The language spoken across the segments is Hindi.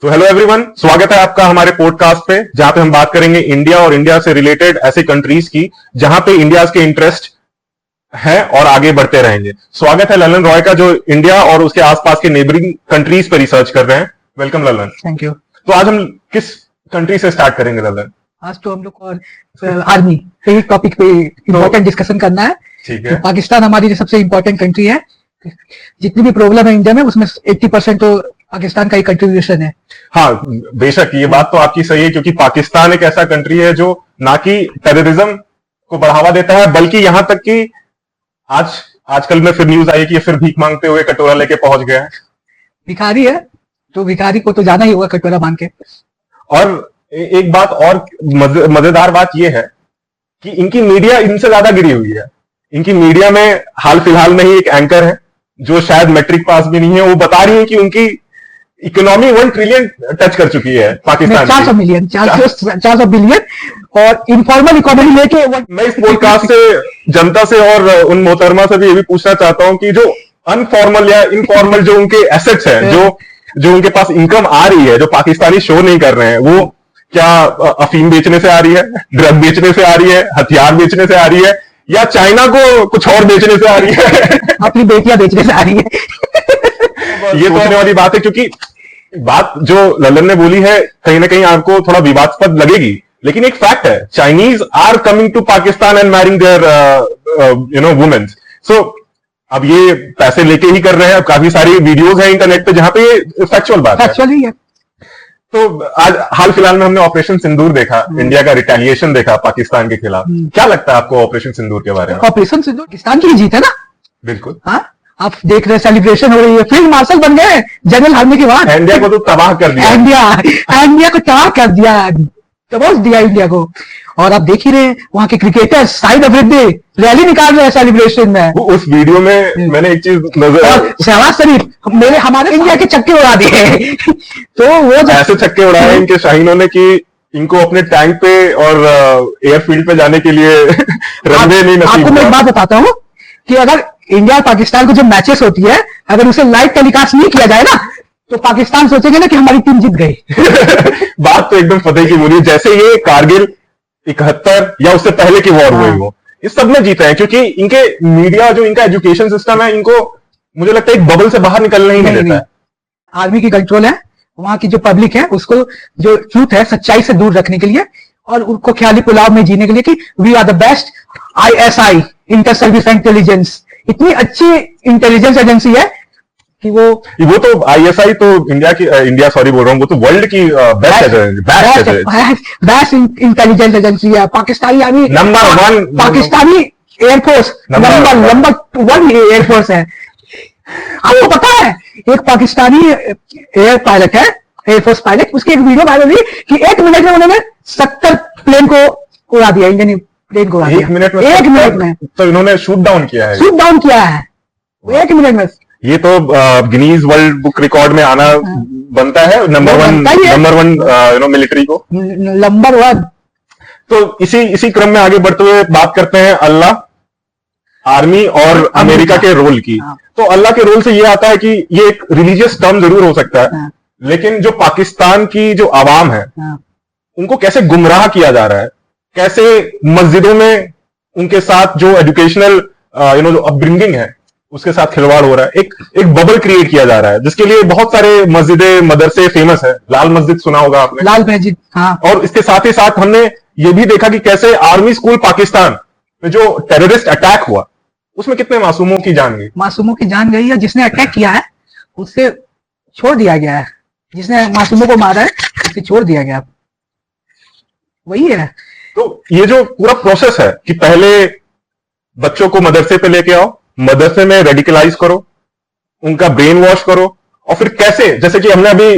तो हेलो एवरीवन, स्वागत है आपका हमारे पॉडकास्ट पे, जहां पे हम बात करेंगे इंडिया और इंडिया से रिलेटेड ऐसे कंट्रीज की जहां पे इंडिया के इंटरेस्ट है और आगे बढ़ते रहेंगे। स्वागत है ललन रॉय का, जो इंडिया और उसके आसपास के नेबरिंग कंट्रीज पे रिसर्च कर रहे हैं। वेलकम ललन। Thank you. तो आज हम किस कंट्री से स्टार्ट करेंगे ललन? आज तो हम लोग और आर्मी पे टॉपिक पे इम्पोर्टेंट डिस्कशन करना है। ठीक है। पाकिस्तान हमारी जो सबसे इम्पोर्टेंट कंट्री है, जितनी भी प्रॉब्लम है इंडिया में उसमें 80% तो पाकिस्तान का ही कंट्रीब्यूशन है। हाँ, बेशक ये बात तो आपकी सही है, क्योंकि पाकिस्तान एक ऐसा कंट्री है जो ना कि टेररिज्म को बढ़ावा देता है, बल्कि यहां तक कि आजकल में फिर न्यूज आई है कि ये फिर भीख मांगते हुए कटोरा लेके पहुंच गया है। भिखारी है तो भिखारी को तो जाना ही होगा कटोरा मांग के। और एक बात और मजेदार बात यह है कि इनकी मीडिया इनसे ज्यादा गिरी हुई है। इनकी मीडिया में हाल फिलहाल में ही एक एंकर है जो शायद मैट्रिक पास भी नहीं है, वो बता रही है कि उनकी इकोनॉमी 1 ट्रिलियन टच कर चुकी है पाकिस्तान। 400 मिलियन 400 बिलियन और इनफॉर्मल इकोनॉमी लेके। मैं इस पॉडकास्ट से जनता से और उन मोहतरमा से भी ये भी पूछना चाहता हूं कि जो अनफॉर्मल या इनफॉर्मल जो उनके एसेट्स हैं, जो उनके पास इनकम आ रही है, जो पाकिस्तानी शो नहीं कर रहे हैं, वो क्या अफीम बेचने से आ रही है, ड्रग बेचने से आ रही है, हथियार बेचने से आ रही है, या चाइना को कुछ और बेचने से आ रही है? अपनी बेटियां बेचने से आ रही है। ये सोचने वाली बात है, क्योंकि बात जो ललन ने बोली है कहीं ना कहीं आपको थोड़ा विवादास्पद लगेगी, लेकिन एक फैक्ट है, Chinese are coming to Pakistan and marrying their women. So अब ये पैसे लेके ही कर रहे हैं। अब काफी सारी वीडियोस हैं इंटरनेट पे जहां पे ये फैक्चुअल बात है। फैक्चुअल ही है। तो आज हाल फिलहाल में हमने ऑपरेशन सिंदूर देखा, इंडिया का रिटेलिएशन देखा पाकिस्तान के खिलाफ। क्या लगता है आपको ऑपरेशन सिंदूर के बारे में? ऑपरेशन सिंदूर पाकिस्तान की जीत है ना। बिल्कुल। हाँ, आप देख रहे हैं सेलिब्रेशन हो रही है, फील्ड मार्शल बन गए जनरल आर्मी के बाद। इंडिया को तो तबाह कर दिया। इंडिया को तबाह कर दिया, दबोच दिया इंडिया को। और आप देख ही रहे हैं वहां के क्रिकेटर्स साइड अफरीदी रैली निकाल रहे हैं सेलिब्रेशन में। उस वीडियो में मैंने एक चीज नजर, शहबाज शरीफ हमारे इंडिया के छक्के उड़ा दिए। तो वो ऐसे छक्के उड़ाए इनके शाहीनों ने कि इनको अपने टैंक पे और एयरफील्ड पे जाने के लिए रनवे नहीं नसीब। आपको मैं एक बात बताता हूँ कि अगर इंडिया और पाकिस्तान को जो मैचेस होती है, अगर उसे लाइव टेलीकास्ट नहीं किया जाए ना, तो पाकिस्तान सोचेंगे ना कि हमारी टीम जीत गई। बात तो एकदम फतेह की बोली, जैसे ये कारगिल 71 या उससे पहले की वॉर हुई हो, इस सब में जीते हैं, क्योंकि इनके मीडिया जो इनका एजुकेशन सिस्टम है, इनको मुझे लगता है एक बबल से बाहर निकलने ही नहीं देता है। आर्मी की कंट्रोल है, वहां की जो पब्लिक है उसको जो ट्रूथ है, सच्चाई से दूर रखने के लिए और उनको ख्याली पुलाव में जीने के लिए कि we are the best. ISI, inter service intelligence, इतनी अच्छी इंटेलिजेंस एजेंसी है कि वो तो ISI तो इंडिया सॉरी बोल रहा हूँ, वो तो वर्ल्ड की बेस्ट इंटेलिजेंस एजेंसी है। Pakistani army number 1, Pakistani air force number 1 air force है। आपको पता है एक पाकिस्तानी एयर पायलट है, एयरफोर्स पायलट, उसकी एक वीडियो वायरल हुई कि 1 मिनट में उन्होंने 70 प्लेन को उड़ा दिया, इंडियन प्लेन को उड़ा दिया। 1 मिनट में? 1 मिनट में तो इन्होंने शूट डाउन किया है। 1 मिनट में। ये तो गिनीज वर्ल्ड बुक रिकॉर्ड में आना बनता है, नंबर वन मिलिट्री को, नंबर 1। तो इसी क्रम में आगे बढ़ते हुए बात करते हैं अल्लाह, आर्मी और अमेरिका के रोल की। तो अल्लाह के रोल से ये आता है कि ये एक रिलीजियस टर्म जरूर हो सकता है, लेकिन जो पाकिस्तान की जो आवाम है उनको कैसे गुमराह किया जा रहा है, कैसे मस्जिदों में उनके साथ जो एजुकेशनल जो अपब्रिंगिंग है उसके साथ खिलवाड़ हो रहा है, एक बबल क्रिएट किया जा रहा है, जिसके लिए बहुत सारे मस्जिदें मदरसे फेमस है। लाल मस्जिद सुना होगा आपने, लाल मस्जिद। हाँ। और इसके साथ ही साथ हमने ये भी देखा कि कैसे आर्मी स्कूल पाकिस्तान में जो टेररिस्ट अटैक हुआ उसमें कितने मासूमों की जान गई। मासूमों की जान गई है। जिसने अटैक किया है उससे छोड़ दिया गया है, जिसने मासूमों को मारा है उससे छोड़ दिया गया, वही है। तो ये जो पूरा प्रोसेस है कि पहले बच्चों को मदरसे पे लेके आओ, मदरसे में रेडिकलाइज करो, उनका ब्रेन वॉश करो, और फिर कैसे, जैसे कि हमने अभी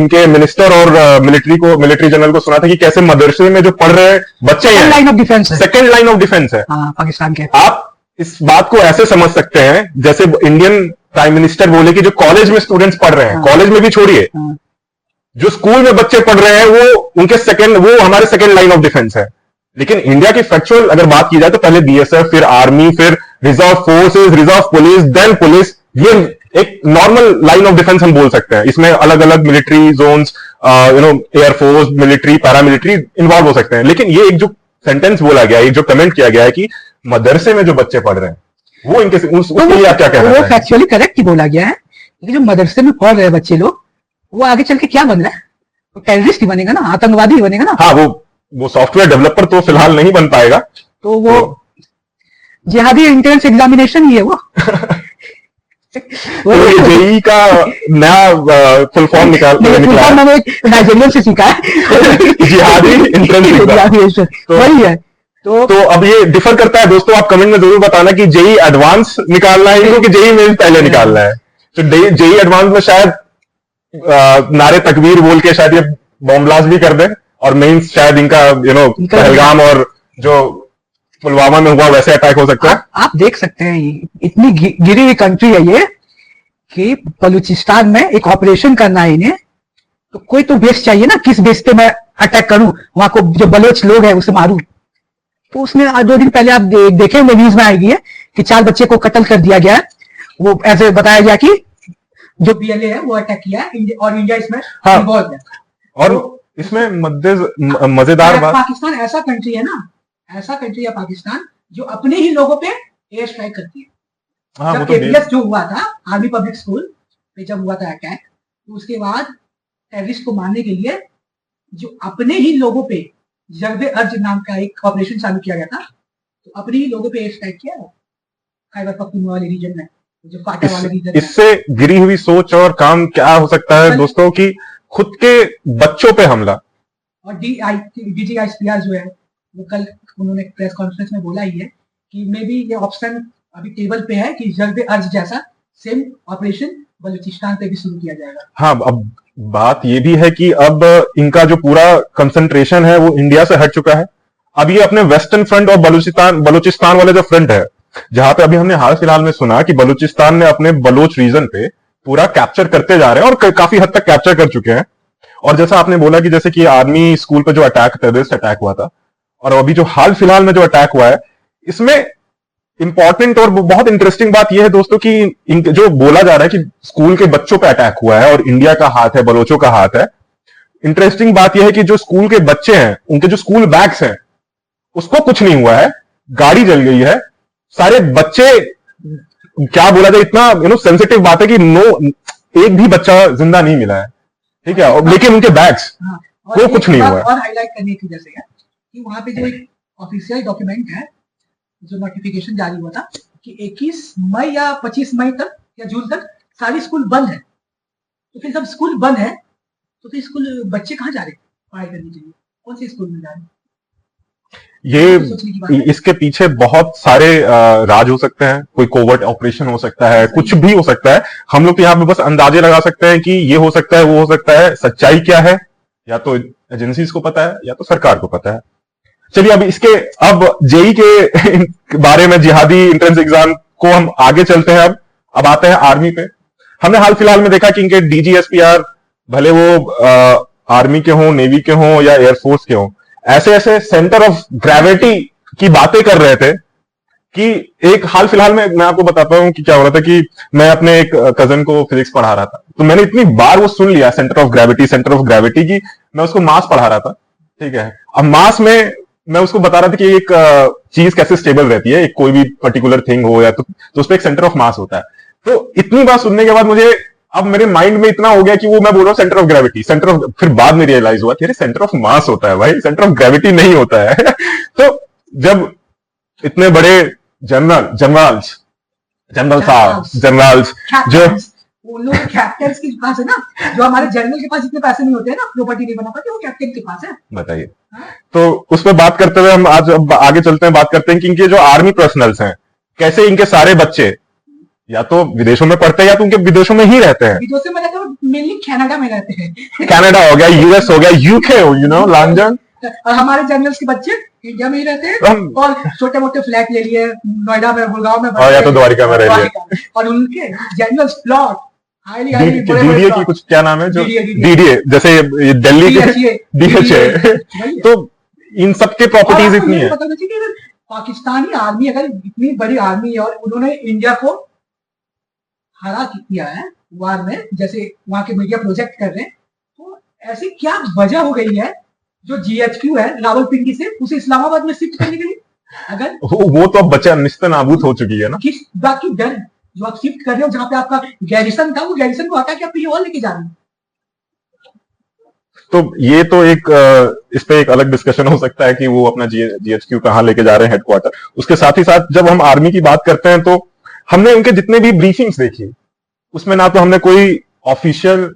इनके मिनिस्टर और मिलिट्री जनरल को सुना था कि कैसे मदरसे में जो पढ़ रहे बच्चे हैं, सेकंड लाइन ऑफ डिफेंस है पाकिस्तान के। आप इस बात को ऐसे समझ सकते हैं जैसे इंडियन प्राइम मिनिस्टर बोले कि जो कॉलेज में स्टूडेंट्स पढ़ रहे हैं, कॉलेज में भी छोड़िए, जो स्कूल में बच्चे पढ़ रहे हैं वो हमारे सेकंड लाइन ऑफ डिफेंस है। लेकिन इंडिया की फैक्चुअल अगर बात की जाए तो पहले BSF, फिर आर्मी, फिर reserve forces, reserve police, then police, ये एक नॉर्मल लाइन ऑफ डिफेंस हम बोल सकते हैं। इसमें अलग अलग military zones, air force, military, paramilitary involve हो सकते हैं। लेकिन ये एक जो सेंटेंस बोला गया है, एक जो कमेंट किया गया है कि मदरसे में जो बच्चे पढ़ रहे हैं, वो इनके उसके लिए आप क्या कहना वो चाहेंगे? फैक्चुअली करेक्ट ही बोला गया है, लेकिन जो मदरसे में पढ़ रहे हैं बच्चे लोग, वो आगे चल के क्या बन रहा है? वो टेररिस्ट ही बनेगा ना, आतंकवादी ही बनेगा ना। हाँ, वो सॉफ्टवेयर डेवलपर तो फिलहाल नहीं बन पाएगा। तो वो जिहादी एंट्रेंस एग्जामिनेशन ही है वो। तो ये जेई का नया फुल फॉर्म निकला है। मैंने एक नाइजीरियन से सीखा है। जिहादी एंट्रेंस। वही है। तो अब ये डिफर करता है दोस्तों, आप कमेंट में जरूर बताना कि जेई एडवांस निकालना है इनको कि जेई मेंस पहले निकालना है। तो जेई एडवांस में शायद नारे तकबीर बोल के शायद ये बॉम्ब ब्लास्ट भी कर दे, और मेंस शायद इनका पहलगाम और जो पुलवामा में हुआ वैसे अटैक हो सकता है। आप देख सकते हैं, इतनी गिरी हुई कंट्री है ये कि बलूचिस्तान में एक ऑपरेशन करना है इन्हें, तो कोई तो बेस चाहिए ना, किस बेस पे मैं अटैक करूं, वहां को जो बलोच लोग हैं उसे मारूं। तो उसने आज 2 दिन पहले आप देखेंगे न्यूज में आएगी है कि 4 बच्चे को कत्ल कर दिया गया है। वो ऐसे बताया गया कि जो बीएलए है वो अटैक किया है, और इंडिया इसमें इन्वॉल्व है। और इसमें मजेदार बात, पाकिस्तान ऐसा कंट्री है ना, ऐसा कंट्री है पाकिस्तान जो अपने ही लोगों पे एयर स्ट्राइक करती है। हाँ, जब केपीएस जो हुआ था, आर्मी पब्लिक स्कूल पे जब हुआ था अटैक, तो उसके बाद टेररिस्ट को मारने के लिए जो अपने ही लोगों पे जर्बे अर्ज नाम का एक ऑपरेशन चालू किया गया था, तो अपने ही लोगों पे एयर स्ट्राइक किया है खैबर पख्तूनख्वा वाले रीजन में, जो फाटा वाले रीजन। इससे गिरी हुई सोच और काम क्या हो सकता है दोस्तों की खुद के बच्चों पे हमला। और डीजीआईएसपीआर जो है वो कल उन्होंने प्रेस कॉन्फ्रेंस में बोला ही है कि मे बी ये ऑप्शन अभी टेबल पे है कि जर्बे अर्ज जैसा सेम ऑपरेशन बलूचिस्तान पे भी शुरू किया जाएगा। हाँ, अब बात ये भी है कि अब इनका जो पूरा कंसंट्रेशन है वो इंडिया से हट चुका है। अब ये अपने वेस्टर्न फ्रंट और बलूचिस्तान वाले जो फ्रंट है, जहां पे अभी हमने हाल फिलहाल में सुना कि बलूचिस्तान ने अपने बलोच रीजन पे पूरा कैप्चर करते जा रहे हैं और काफी हद तक कैप्चर कर चुके हैं। और जैसा आपने बोला कि जैसे कि आर्मी स्कूल पे जो अटैक, टेररिस्ट अटैक हुआ था, और अभी जो हाल फिलहाल में जो अटैक हुआ है, इसमें इंपॉर्टेंट और बहुत इंटरेस्टिंग बात यह है दोस्तों कि जो बोला जा रहा है कि स्कूल के बच्चों पे अटैक हुआ है और इंडिया का हाथ है, बलोचों का हाथ है। इंटरेस्टिंग बात यह है कि जो स्कूल के बच्चे हैं, उनके जो स्कूल बैग्स हैं, उसको कुछ नहीं हुआ है, गाड़ी जल गई है, सारे बच्चे, क्या बोला जाए, इतना सेंसिटिव बात है कि एक भी बच्चा जिंदा नहीं मिला है, ठीक है, लेकिन उनके बैग्स वो कुछ नहीं हुआ है। और हाईलाइट करने की जैसे है कि वहां पे जो एक ऑफिशियल डॉक्यूमेंट है, जो नोटिफिकेशन जारी हुआ था कि 21 मई या 25 मई तक या जून तक सारी स्कूल बंद है। तो फिर जब स्कूल बंद है तो फिर स्कूल बच्चे कहाँ जा रहे हैं पढ़ाई करने के लिए, कौन से स्कूल में जा रहे हैं? ये इसके पीछे बहुत सारे राज हो सकते हैं, कोई कोवर्ट ऑपरेशन हो सकता है, कुछ भी हो सकता है। हम लोग तो यहाँ पे बस अंदाजे लगा सकते हैं कि ये हो सकता है, वो हो सकता है। सच्चाई क्या है या तो एजेंसीज को पता है या तो सरकार को पता है। चलिए अब जेई के बारे में, जिहादी एंट्रेंस एग्जाम को हम आगे चलते हैं। अब आते हैं आर्मी पे। हमने हाल फिलहाल में देखा कि इनके डीजीएसपीआर, भले वो आर्मी के हों, नेवी के हों या एयरफोर्स के हों, ऐसे ऐसे सेंटर ऑफ ग्रेविटी की बातें कर रहे थे कि एक हाल फिलहाल में मैं आपको बताता हूं कि क्या हो रहा था कि मैं अपने एक कजन को फिजिक्स पढ़ा रहा था, तो मैंने इतनी बार वो सुन लिया सेंटर ऑफ ग्रेविटी की, मैं उसको मास पढ़ा रहा था, ठीक है। अब मास में मैं उसको बता रहा था कि एक चीज कैसे स्टेबल रहती है, एक कोई भी पर्टिकुलर थिंग हो या तो उस पर एक सेंटर ऑफ मास होता है। तो इतनी बार सुनने के बाद मुझे अब मेरे माइंड में इतना हो गया कि वो मैं बोल रहा हूँ सेंटर ऑफ ग्रेविटी, फिर बाद में रियलाइज हुआ कि सेंटर ऑफ मास होता है भाई, सेंटर ऑफ ग्रेविटी नहीं होता है। तो जब इतने बड़े जनरल्स जो उन लोग कैप्टन के पास है ना, जो हमारे जनरल के पास इतने पैसे नहीं होते हैं ना, प्रॉपर्टी नहीं बना पाते, वो कैप्टन के पास है। बताइए। तो उस पर बात करते हुए हम आज आगे चलते हैं, बात करते हैं कि इनके जो आर्मी पर्सनल्स हैं, कैसे इनके सारे बच्चे या तो विदेशों में पढ़ते हैं या तो उनके विदेशों में ही रहते हैं। विदेशों में रहते हैं, मेनली कनाडा में रहते हैं। कनाडा हो गया, यूएस हो गया, यूके लंदन। और हमारे जनरल्स के बच्चे इंडिया में ही रहते हैं और छोटे मोटे फ्लैट ले लिए नोएडा में, गुड़गांव में, या तो द्वारिका में रह लिए। और उनके जनरल्स प्लॉट डीडीए की कुछ क्या नाम है, जो डीडीए जैसे दिल्ली के डीएचए, तो इन सबके प्रॉपर्टीज इतनी है। पाकिस्तानी आर्मी अगर इतनी बड़ी आर्मी है और उन्होंने इंडिया को हरा किया है वार में, जैसे वहां के मीडिया प्रोजेक्ट कर रहे हैं, तो ऐसी क्या वजह हो गई है जो GHQ है रावलपिंडी से उसे इस्लामाबाद में शिफ्ट करने के लिए? अगर वो तो अब बचा निस्ते नाबूद हो चुकी है ना। किस बात की डर जो आप शिफ्ट कर रहे हो, जहां पे आपका गैरिसन था, वो गैरिसन को हटा के आप कहीं और लेके जा रहे हो। तो ये तो एक इस पे एक अलग डिस्कशन हो सकता है कि वो अपना GHQ कहाँ लेके जा रहे हैं, हेडक्वार्टर। उसके साथ ही साथ जब हम आर्मी की बात करते हैं तो हमने उनके जितने भी ब्रीफिंग्स देखी, उसमें ना तो हमने कोई ऑफिशियल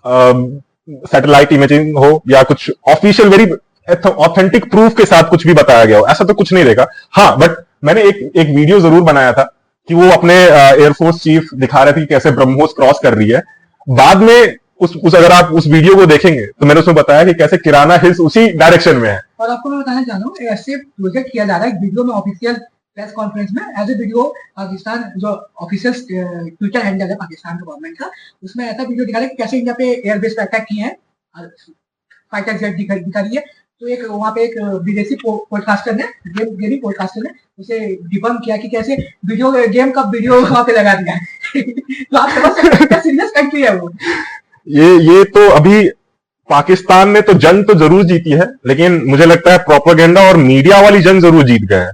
सैटेलाइट इमेजिंग हो या कुछ ऑफिशियल वेरी ऑथेंटिक प्रूफ के साथ कुछ भी बताया गया हो, ऐसा तो कुछ नहीं देखा। हाँ, बट मैंने एक वीडियो जरूर बनाया था कि वो अपने एयरफोर्स चीफ दिखा रहे थे कि कैसे ब्रह्मोस क्रॉस कर रही है। बाद में उस अगर आप उस वीडियो को देखेंगे तो मैंने उसमें बताया कि कैसे किराना हिल्स उसी डायरेक्शन में है। और आपको मैं बताना चाह रहा हूँ, ऐसे प्रोजेक्ट किया जा रहा है एक वीडियो में, ऑफिशियल प्रेस कॉन्फ्रेंस में एज ए वीडियो, पाकिस्तान जो ऑफिशियल ट्विटर हैंडल है पाकिस्तान गवर्नमेंट का, उसमें ऐसा वीडियो दिखा रहा है कि कैसे इंडिया पे एयरबेस पे अटैक किए हैं, फाइटर जेट दिखा रही है। तो एक वहाँ पे एक विदेशी पॉडकास्टर ने, गेमिंग पॉडकास्टर ने उसे डिबंक किया कि कैसे वीडियो गेम का वीडियो वहाँ पे लगा दिया है। तो आप समझ सकते हैं कितना सीरियस कंट्री है वो। ये तो अभी पाकिस्तान ने तो जंग तो जरूर जीती है, लेकिन मुझे लगता है प्रोपेगेंडा और मीडिया वाली जंग जरूर जीत गए हैं,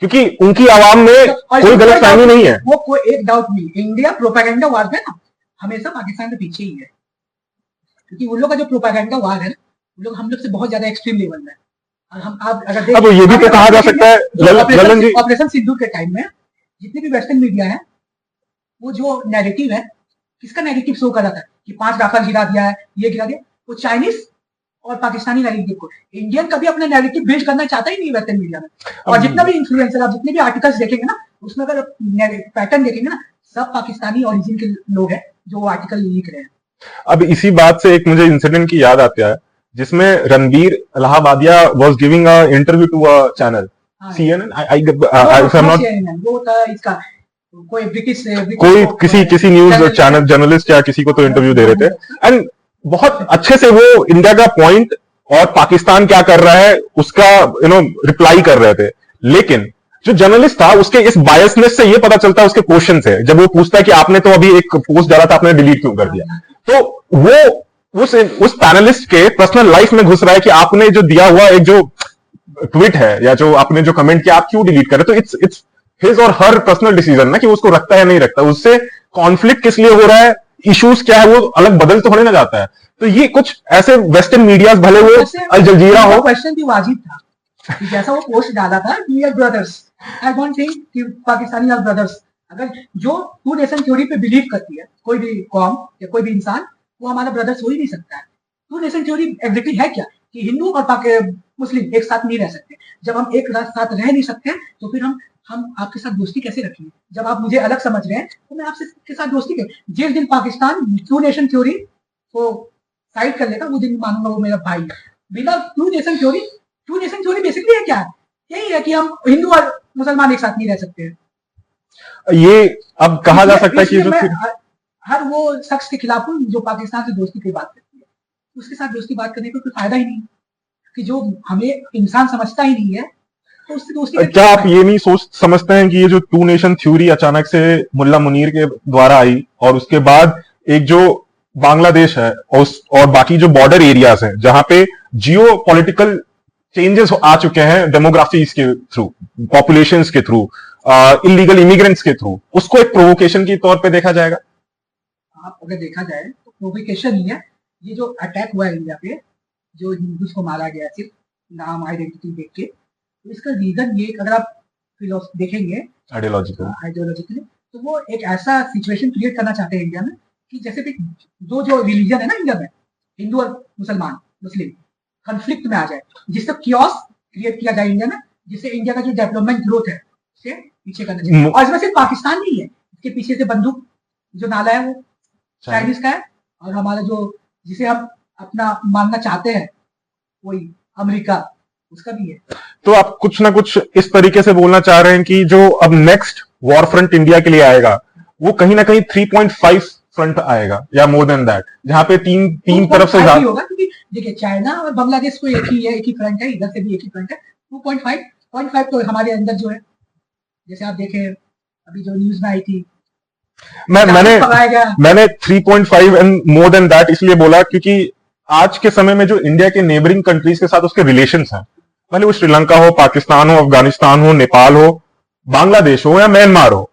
क्योंकि उनकी आवाम में कोई गलतफहमी नहीं है। वो कोई एक डाउट नहीं, इंडिया प्रोपेगेंडा वार में ना हमेशा पाकिस्तान के पीछे ही है, क्योंकि उन लोग का जो प्रोपेगेंडा वार है, उन लोग हम लोग से बहुत ज्यादा एक्सट्रीम लेवल में। और हम आप अगर अब ये भी तो कहा जा सकता है ललन जी, ऑपरेशन सिंदूर के टाइम में जितने भी वेस्टर्न मीडिया है, वो जो नैरेटिव है, किसका नैरेटिव शो कर रहा था कि 5 राफेल गिरा दिया है, ये गिरा दिया, वो चाइनीज और पाकिस्तानी नैरेटिव को। इंडियन कभी अपना नैरेटिव बिल्ड करना चाहता ही नहीं वेस्टर्न मीडिया में। और जितना भी इन्फ्लुएंसर, आप जितने भी आर्टिकल्स देखेंगे ना, उसमें अगर पैटर्न देखेंगे ना, सब पाकिस्तानी ओरिजिन के लोग हैं जो वो आर्टिकल लिख रहे हैं। अब इसी बात से एक मुझे इंसिडेंट की याद आता है, जिसमें Ranbir Allahbadia was giving a interview to a channel CNN, वो था इसका कोई ब्रिटिश कोई किसी न्यूज चैनल जर्नलिस्ट या किसी को तो इंटरव्यू दे रहे थे, एंड बहुत अच्छे से वो इंडिया का पॉइंट और पाकिस्तान क्या कर रहा है उसका रिप्लाई कर रहे थे। लेकिन जो जर्नलिस्ट था उसके इस बायसनेस से ये पता चलता है उसके क्वेश्चन से, जब वो पूछता है कि आपने तो अभी एक पोस्ट डाला था, आपने डिलीट क्यों कर दिया, तो वो उस पैनलिस्ट के पर्सनल लाइफ में घुस रहा है कि आपने जो दिया हुआ एक जो ट्वीट है या जो आपने जो कमेंट किया आप क्यों डिलीट कर रहे। तो इट्स हिज और हर पर्सनल डिसीजन ना कि उसको रखता है या नहीं रखता, उससे कॉन्फ्लिक्ट किस लिए हो रहा है, इश्यूज क्या है, वो अलग बदल तो होने ना जाता है। तो ये कुछ ऐसे वेस्टर्न मीडियाज भले वो अल जजीरा हो, क्वेश्चन भी वाजिब था कि जैसा वो पोस्ट डाला था we are brothers, I don't think कि पाकिस्तानी आर ब्रदर्स। अगर जो टू नेशन थ्योरी पे बिलीव करती है कोई भी कौम या कोई भी इंसान, वो हमारा ब्रदर्स हो ही नहीं सकता है। टू नेशन थ्योरी एग्जैक्टली है क्या कि हिंदू और मुस्लिम एक साथ नहीं रह सकते। जब हम एक साथ रह नहीं सकते तो फिर हम आपके साथ दोस्ती कैसे रखेंगे? जब आप मुझे अलग समझ रहे हैं तो मैं आपसे के साथ दोस्ती करें। जिस दिन पाकिस्तान टू नेशन थ्योरी को साइड कर लेगा, वो दिन मानूंगा वो मेरा भाई है। बिना टू नेशन थ्योरी बेसिकली है क्या? यही है कि हम हिंदू और मुसलमान एक साथ नहीं रह सकते हैं। ये अब कहा जा सकता है कि हर वो शख्स के खिलाफ हूँ जो पाकिस्तान से दोस्ती की बात करती है, उसके साथ दोस्ती बात करने का कोई फायदा ही नहीं, कि जो हमें इंसान समझता ही नहीं है तो उससे दोस्ती। क्या आप ये नहीं समझते हैं कि ये जो टू नेशन थ्योरी अचानक से मुल्ला मुनीर के द्वारा आई और उसके बाद एक जो बांग्लादेश है और बाकी जो बॉर्डर एरियाज हैं जहां पे जियो पॉलिटिकल चेंजेस आ चुके हैं, डेमोग्राफीज के थ्रू, पॉपुलेशंस के थ्रू, इलीगल इमिग्रेंट्स के थ्रू, उसको एक प्रोवोकेशन के तौर पे देखा जाएगा? आप अगर देखा जाए तो प्रोवोकेशन ही है। ये जो अटैक हुआ है इंडिया पे, जो हिंदूज को मारा गया सिर्फ नाम आइडेंटिटी देख के, तो इसका रीजन ये, अगर आप देखेंगे आइडियोलॉजिकली, तो वो एक ऐसा सिचुएशन क्रिएट करना चाहते हैं इंडिया में कि जैसे भी जो रिलीजन है ना इंडिया में, हिंदू और मुस्लिम कॉन्फ्लिक्ट में आ जाए, जिससे कियोस क्रिएट किया जाए इंडिया में, जिससे इंडिया का जो डेवलपमेंट ग्रोथ है उसे पीछे करना चाहिए। और इसमें सिर्फ पाकिस्तान नहीं है, इसके पीछे से बंदूक जो नाला है वो चाइनीज का है, और हमारा जो जिसे हम अपना मानना चाहते हैं वही अमेरिका, उसका भी है। तो आप कुछ ना कुछ इस तरीके से बोलना चाह रहे हैं कि जो अब नेक्स्ट वॉर फ्रंट इंडिया के लिए आएगा वो कहीं ना कहीं 3.5 फ्रंट आएगा या मोर देन दैट, जहां पे तीन तरफ से ज्यादा होगा, क्योंकि देखिए चाइना और बांग्लादेश को एक ही है, एक ही फ्रंट है, इधर से भी एक ही फ्रंट है। 2.5 तो हमारे अंदर जो है, जैसे आप देखें अभी जो न्यूज में आई थी पकाया गया। मैंने 3.5 एंड मोर देन दैट इसलिए बोला क्योंकि आज के समय में जो इंडिया के नेबरिंग कंट्रीज के साथ उसके रिलेशंस हैं, भले वो श्रीलंका हो, पाकिस्तान हो, अफगानिस्तान हो, नेपाल हो, बांग्लादेश हो या म्यांमार हो,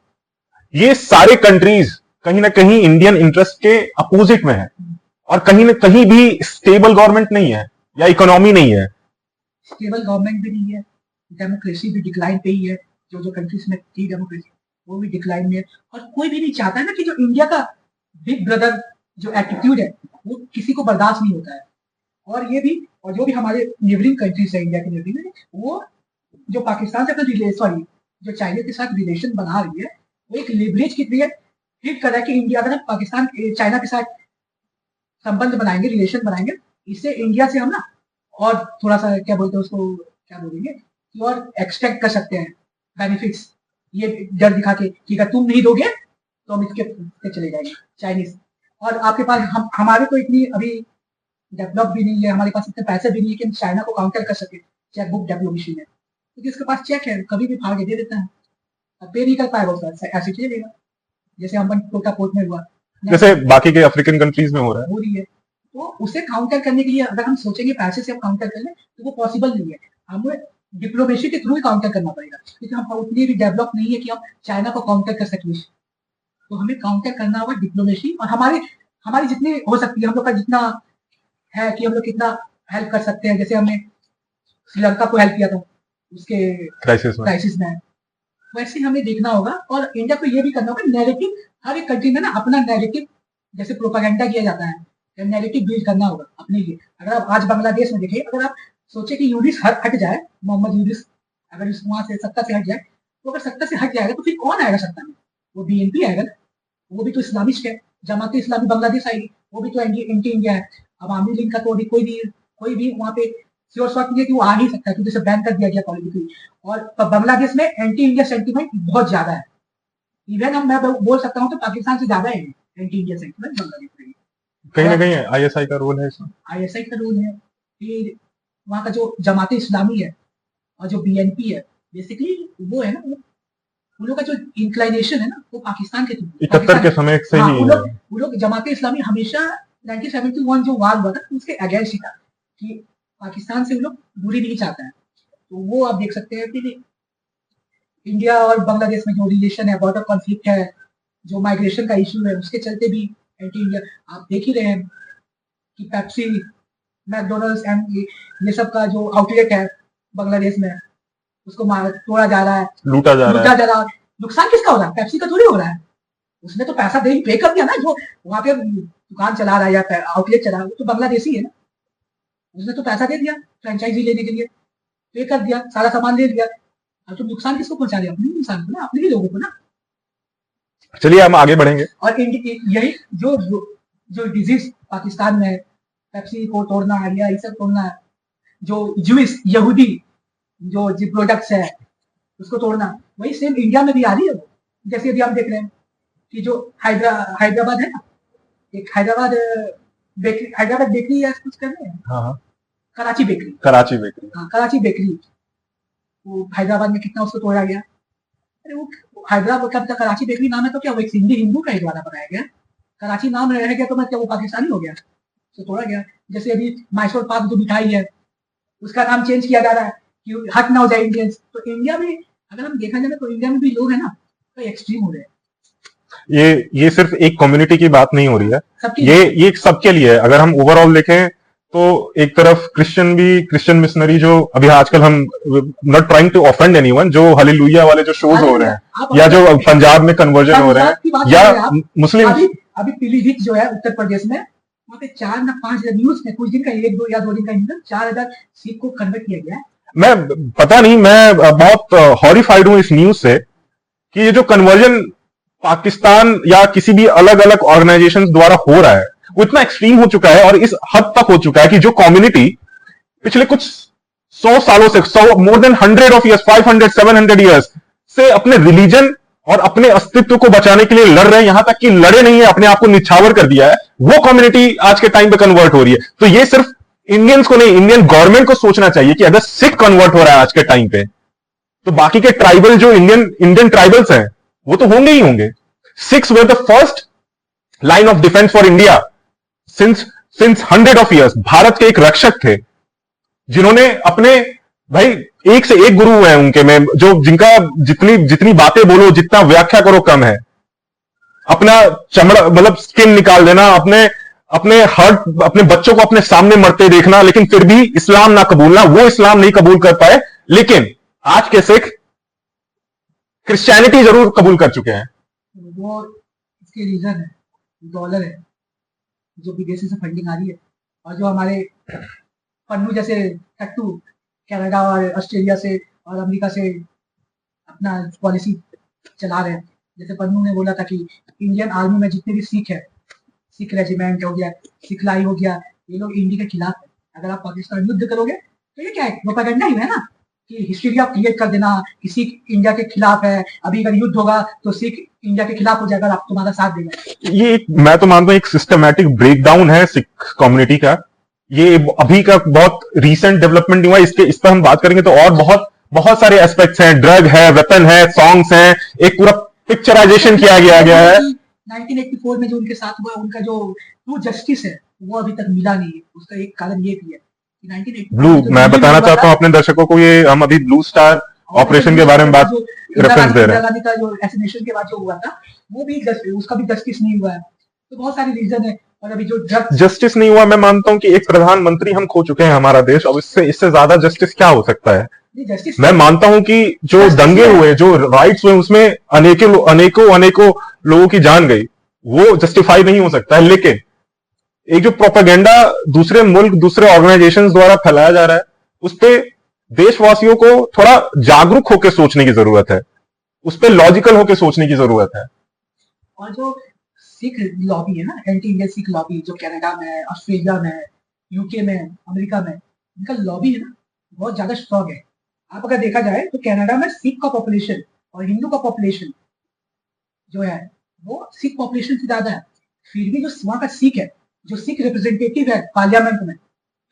ये सारे कंट्रीज कहीं ना कहीं इंडियन इंटरेस्ट के अपोजिट में है और कहीं ना कहीं भी स्टेबल गवर्नमेंट नहीं है या इकोनॉमी नहीं है। स्टेबल गवर्नमेंट भी नहीं है, डेमोक्रेसी भी डिक्लाइन पे ही है। जो कंट्रीज में थी डेमोक्रेसी वो भी डिक्लाइन में है, और कोई भी नहीं चाहता है ना कि जो इंडिया का बिग ब्रदर जो एटीट्यूड है वो किसी को बर्दाश्त नहीं होता है। और ये भी, और जो भी हमारे नेबरिंग कंट्रीज है इंडिया के नेबरिंग में, वो जो पाकिस्तान से अपना सॉरी जो चाइना के साथ रिलेशन बना रही है वो एक लिवरेज की तरह ट्रीट कर रहा है कि इंडिया अगर पाकिस्तान चाइना के साथ संबंध बनाएंगे, रिलेशन बनाएंगे, इससे इंडिया से हम ना और थोड़ा सा क्या बोलते हैं उसको, क्या बोलेंगे कि और एक्सट्रैक्ट कर सकते हैं बेनिफिट्स, ये डर दिखा के कि अगर तुम नहीं दोगे तो हम इसके चले जाएंगे चाइनीज। और आपके पास हमारे तो इतनी अभी डेवलप भी नहीं है, हमारे पास इतने पैसे भी नहीं है कि हम चाइना को काउंटर कर सके चेक बुक डिप्लोमेसी में, क्योंकि इसके पास चेक है, कभी भी फाड़ के दे देता है, पे नहीं कर पाएगा सर, ऐसे चलेगा जैसे हम कोटा पोर्ट में हुआ, जैसे बाकी के अफ्रीकन कंट्रीज में हो रही है। तो उसे काउंटर करने के लिए अगर हम सोचेंगे पैसे से हम काउंटर कर लें तो वो पॉसिबल नहीं है, हमें डिप्लोमेसी के थ्रू ही काउंटर करना पड़ेगा, क्योंकि हम उतनी भी डेवलप नहीं है कि हम चाइना को काउंटर कर सकें। तो हमें काउंटर करना होगा डिप्लोमेसी, और हमारी जितनी हो सकती है, हम लोग का जितना है कि हम लोग कितना हेल्प कर सकते हैं। जैसे हमने श्रीलंका को हेल्प किया था उसके क्राइसिस में, वैसे हमें देखना होगा। और इंडिया को ये भी करना होगा, नैरेटिव हर एक कंट्री में ना अपना नैरेटिव, जैसे प्रोपेगेंडा किया जाता है, नैरेटिव बिल्ड करना होगा अपने लिए। अगर आप आज बांग्लादेश में देखें, अगर आप सोचे कि यूनिस हट जाए, मोहम्मद यूनिस अगर वहां से सत्ता से हट जाए, तो अगर सत्ता से हट जाएगा तो फिर कौन आएगा सत्ता में? वो बीएनपी आएगा ना, वो भी तो इस्लामिस्ट है। जमात इस्लामी बांग्लादेश आएगी, वो भी तो एंटी इंडिया है। अवामी लीग का तो अभी कोई भी वहाँ पे श्योर शॉट नहीं है कि वो आ नहीं सकता, क्योंकि उसे बैन कर दिया गया पॉलिटिकली। और बांग्लादेश में एंटी इंडिया सेंटीमेंट बहुत ज्यादा है, इवन मैं बोल सकता हूँ तो पाकिस्तान से ज्यादा है एंटी इंडिया सेंटीमेंट बांग्लादेश में। कहीं ना कहीं आईएसआई का रोल है इसमें, आईएसआई का रोल है। फिर वहाँ का जो जमात इस्लामी है और जो बीएनपी है, बेसिकली वो है ना, उन लोग का जो इंक्लाइनेशन है ना वो पाकिस्तान के 71 के समय से ही वो लोग जमात इस्लामी हमेशा 1971 जो वार हुआ था उसके अगेंस्ट ही था कि पाकिस्तान से वो लोग दूरी नहीं चाहता है। तो वो आप देख सकते हैं कि इंडिया और बांग्लादेश में जो रिलेशन है, बॉर्डर कॉन्फ्लिक्ट है, जो माइग्रेशन का इशू है, उसके चलते भी एंटी इंडिया आप देख ही रहे हैं कि पेप्सी, मैकडोनल्ड्स एंड ये सब का जो आउटलेट है बांग्लादेश में, उसको तोड़ा जा रहा है, लूटा जा रहा है। नुकसान किसका हो रहा है? पेप्सी का थोड़ी हो रहा है, उसने तो पैसा पे कर दिया ना, जो वहां पे दुकान चला रहा है या आउटलेट चला रहा है, तो बांग्लादेशी है ना, उसने तो पैसा दे दिया फ्रेंचाइजी लेने के लिए, पे कर दिया, सारा सामान ले लिया। अब तो नुकसान किसको पहुंचा दिया? अपने इंसान को ना, अपने ही लोगों को ना। चलिए हम आगे बढ़ेंगे। और यही जो डिजीज पाकिस्तान में, पेप्सी को तोड़ना या ये सब तोड़ना, जो जूइश यहूदी जो प्रोडक्ट्स है उसको तोड़ना, वही सेम इंडिया में भी आ रही है। जैसे अभी हम देख रहे हैं कि जो हैदराबाद है ना, एक हैदराबाद बेकरी है, कुछ कर रहे हैं। हाँ। कराची बेकरी हाँ, कराची बेकरी वो हैदराबाद में कितना उसको तोड़ा गया। अरे वो हैदराबाद का कराची बेकरी नाम है तो क्या वो एक हिंदू का द्वारा बनाया गया? कराची नाम रह गया तो मैं क्या वो पाकिस्तानी हो गया? तो तोड़ा गया। जैसे अभी मैसूर पाक जो मिठाई है उसका नाम चेंज किया जा रहा है कि हट ना हो जाए इंडियंस। तो इंडिया में अगर हम देखा जाए तो इंडिया में भी लोग है ना तो एक्सट्रीम हो रहे हैं। ये सिर्फ एक कम्युनिटी की बात नहीं हो रही है, ये सबके लिए है। अगर हम ओवरऑल देखें तो एक तरफ क्रिश्चियन मिशनरी जो अभी आजकल, हम not trying to offend anyone, जो हालेलुया वाले जो शोज हो रहे हैं या जो पंजाब में कन्वर्जन हो रहे हैं, या मुस्लिम अभी पीलीभीत जो है उत्तर प्रदेश में, वहाँ पे 4 या 5 न्यूज में कुछ दिन का 1-2 या 2 दिन का 4000 सिख को कन्वर्ट किया गया है। मैं पता नहीं, मैं बहुत हॉरिफाइड हूं इस न्यूज से कि ये जो कन्वर्जन पाकिस्तान या किसी भी अलग अलग ऑर्गेनाइजेशंस द्वारा हो रहा है वो इतना एक्सट्रीम हो चुका है और इस हद तक हो चुका है कि जो कम्युनिटी पिछले कुछ 100 सालों से, more than 100 of years, 500-700 years से अपने रिलीजन और अपने अस्तित्व को बचाने के लिए लड़ रहे हैं, यहां तक कि लड़े नहीं है, अपने आप को निछावर कर दिया है, वो कम्युनिटी आज के टाइम पे कन्वर्ट हो रही है। तो ये सिर्फ इंडियंस को नहीं, इंडियन गवर्नमेंट को सोचना चाहिए कि अगर सिख कन्वर्ट हो रहा है आज के टाइम पे, तो बाकी के ट्राइबल जो इंडियन ट्राइबल्स हैं वो तो होंगे ही होंगे। Sikhs were the first line of defense for India since 100 of years. Bharat के एक रक्षक थे जिन्होंने अपने, भाई एक से एक गुरु हैं उनके में, जो जिनका जितनी बातें बोलो, जितना व्याख्या करो कम है। अपना चमड़ा मतलब स्किन निकाल देना, अपने बच्चों को अपने सामने मरते देखना, लेकिन फिर भी इस्लाम ना कबूलना, वो इस्लाम नहीं कबूल कर पाए। लेकिन आज के सिख क्रिश्चियनिटी जरूर कबूल कर चुके हैं। वो इसके रीजन है डॉलर है, जो विदेशी से फंडिंग आ रही है, और जो हमारे पन्नू जैसे टट्टू कनाडा और ऑस्ट्रेलिया से और अमेरिका से अपना पॉलिसी चला रहे हैं। जैसे पन्नू ने बोला था कि इंडियन आर्मी में जितने भी सिख है, सिख रेजिमेंट हो गया, सिखलाई हो गया, ये लोग इंडिया के खिलाफ है। अगर आप पाकिस्तान युद्ध करोगे तो ये क्या है, प्रोपेगेंडा ही है ना, कि हिस्ट्री आप क्रिएट कर देना कि सिख इंडिया के खिलाफ है, अभी अगर युद्ध होगा तो सिख इंडिया के खिलाफ हो जाएगा, आप तुम्हारा साथ देगा। ये मैं तो मानता हूं एक सिस्टमैटिक ब्रेकडाउन है सिख कम्युनिटी का। ये अभी का बहुत रीसेंट डेवलपमेंट नहीं हुआ, इस पर हम बात करेंगे तो और बहुत सारे एस्पेक्ट्स हैं। ड्रग है, वेपन है, सॉन्ग्स हैं, एक पूरा पिक्चराइजेशन किया गया है। 1984 में जो उनके साथ हुआ, उनका जो ट्रू जस्टिस है वो अभी तक मिला नहीं है। उसका एक कारण ये भी है कि 1984 मैं बताना चाहता हूँ अपने दर्शकों को, ये हम अभी ब्लू स्टार ऑपरेशन के बारे में बात रेफरेंस दे रहे हैं। इंदिरा गांधी का जो एसिनेशन के बाद जो हुआ था, वो भी उसका भी जस्टिस नहीं हुआ है। तो बहुत सारे रीजन है। और अभी जो जस्टिस नहीं हुआ, मैं मानता हूं कि एक प्रधानमंत्री हम खो चुके हैं हमारा देश, और इससे ज्यादा जस्टिस क्या हो सकता है। मैं मानता हूं कि जो दंगे हुए, जो राइट्स हुए, उसमें अनेकों लोगों की जान गई, वो जस्टिफाई नहीं हो सकता है। लेकिन एक जो प्रोपेगेंडा दूसरे मुल्क, दूसरे ऑर्गेनाइजेशंस द्वारा फैलाया जा रहा है, उस पे देशवासियों को थोड़ा जागरूक होकर सोचने की जरूरत है, उस पर लॉजिकल होकर सोचने की जरूरत है। और जो सिख लॉबी है ना, एंटी इंडियन सिख लॉबी, जो कनाडा में, ऑस्ट्रेलिया में, यूके में, अमेरिका में, इनका लॉबी है ना, बहुत ज्यादा स्ट्रॉन्ग है। आप अगर देखा जाए तो कनाडा में सिख का पॉपुलेशन और हिंदू का पॉपुलेशन जो है वो सिख पॉपुलेशन से ज्यादा है। फिर भी जो वहाँ का सिख है, जो सिख रिप्रेजेंटेटिव है पार्लियामेंट में,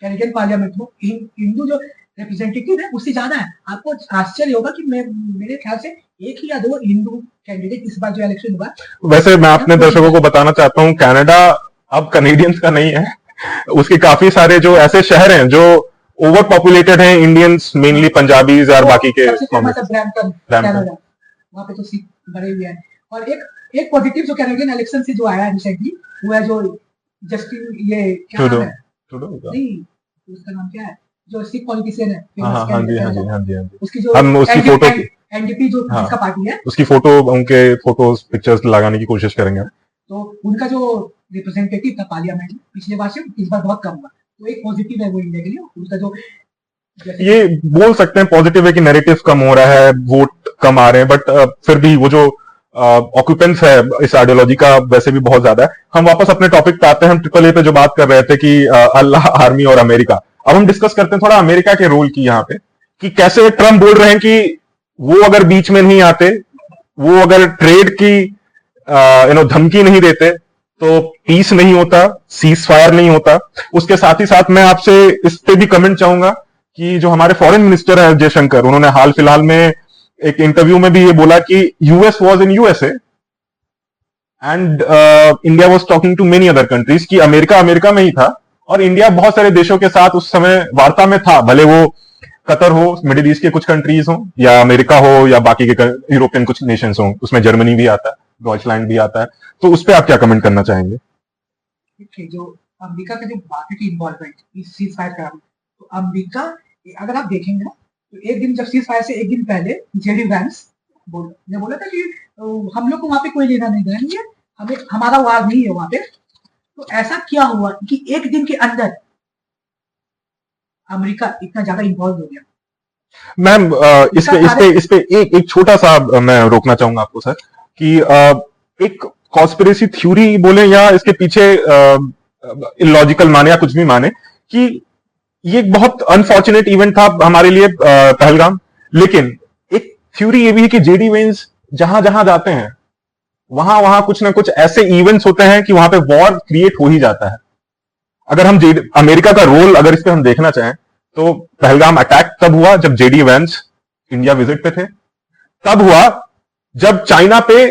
कैनेडियन पार्लियामेंट में, हिंदू जो रिप्रेजेंटेटिव है उससे ज्यादा है। आपको आश्चर्य होगा कि मेरे ख्याल से एक ही या दो हिंदू कैंडिडेट इस बार जो इलेक्शन हुआ। वैसे मैं अपने दर्शकों को बताना चाहता हूँ, कनाडा अब कनेडियंस का नहीं है। उसके काफी सारे जो ऐसे शहर हैं जो ओवर पॉपुलेटेड हैं, इंडियंस मेनली, पंजाबीज और बाकी के। वहाँ पे तो सिख बड़े हुए हैं। और एक पॉजिटिव जो कैनेडियन इलेक्शन से जो आया रिसेंटली, वो है जो जस्टिन, ये क्या नाम है, नहीं उसका नाम क्या है, जो सिख पॉलिटिशियन है, उसकी जो उसकी फोटो एनडीपी जो जिसका पार्टी है, उसकी फोटो, उनके फोटोज पिक्चर्स लगाने की कोशिश करेंगे। तो उनका जो रिप्रेजेंटेटिव था पार्लियामेंट में पिछले बार से इस बार बहुत कम हुआ। तो एक पॉजिटिव है वो इंडिया के लिए। उनका जो ये बोल सकते हैं पॉजिटिव है कि नैरेटिव कम हो रहा है, वोट कम आ रहे हैं, बट फिर भी वो जो ऑक्यूपेंस है इस आइडियोलॉजी का वैसे भी बहुत ज्यादा है। हम वापस अपने टॉपिक पे आते हैं। हम ट्रिपल ए पे जो बात कर रहे थे कि अल्लाह, आर्मी और अमेरिका, अब हम डिस्कस करते हैं थोड़ा अमेरिका के रोल की यहाँ पे, कि कैसे ट्रम्प बोल रहे हैं कि वो अगर बीच में नहीं आते, वो अगर ट्रेड की धमकी नहीं देते, तो पीस नहीं होता, सीज फायर नहीं होता। उसके साथ ही साथ मैं आपसे इस पे भी कमेंट चाहूंगा कि जो हमारे फॉरेन मिनिस्टर है जयशंकर, उन्होंने हाल फिलहाल में एक इंटरव्यू में भी ये बोला कि US was in USA and India was talking to many other countries, कि अमेरिका में ही था और इंडिया बहुत सारे देशों के साथ उस समय वार्ता में था, भले वो कतर हो, मिडिल ईस्ट के कुछ कंट्रीज हो, या अमेरिका हो, या बाकी के यूरोपियन कुछ नेशंस हो, उसमें जर्मनी भी आता है, डॉइचलैंड भी आता है। तो उस पर आप क्या कमेंट करना चाहेंगे? जो अमेरिका का जो बाकी की इन्वॉल्वमेंट इस सीज फायर का, तो अमेरिका अगर आप देखेंगे ना, तो एक दिन जब सीज फायर से एक दिन पहले जेडी वैंस ने बोला था कि हम लोग को वहां पे कोई लेना नहीं देना नहीं है, हमें हमारा वार नहीं है वहां पे। तो ऐसा क्या हुआ कि एक दिन के अंदर अमेरिका इतना ज्यादा इन्वॉल्व हो गया? मैम इस पे एक छोटा सा मैं रोकना चाहूंगा आपको सर, कि एक कॉन्स्पिरेसी थ्योरी बोले या इसके पीछे इलॉजिकल माने या कुछ भी माने, कि ये एक बहुत अनफॉर्चुनेट इवेंट था हमारे लिए पहलगाम। लेकिन एक थ्योरी ये भी है कि जेडी वेंस जहां जहां जाते हैं वहां वहां कुछ ना कुछ ऐसे इवेंट्स होते हैं कि वहां पे वॉर क्रिएट हो ही जाता है। अगर हम अमेरिका का रोल अगर इस पे हम देखना चाहें, तो पहलगाम अटैक तब हुआ जब जेडी वेंस इंडिया विजिट पे थे, तब हुआ जब चाइना पे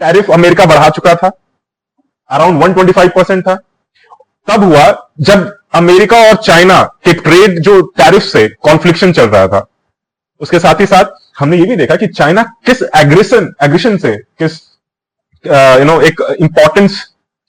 टैरिफ अमेरिका बढ़ा चुका था, अराउंड 125% था। तब हुआ जब अमेरिका और चाइना के ट्रेड जो टैरिफ से कॉन्फ्लिक्शन चल रहा था। उसके साथ ही साथ हमने ये भी देखा कि चाइना किस एग्रेशन से, किस एक इंपॉर्टेंस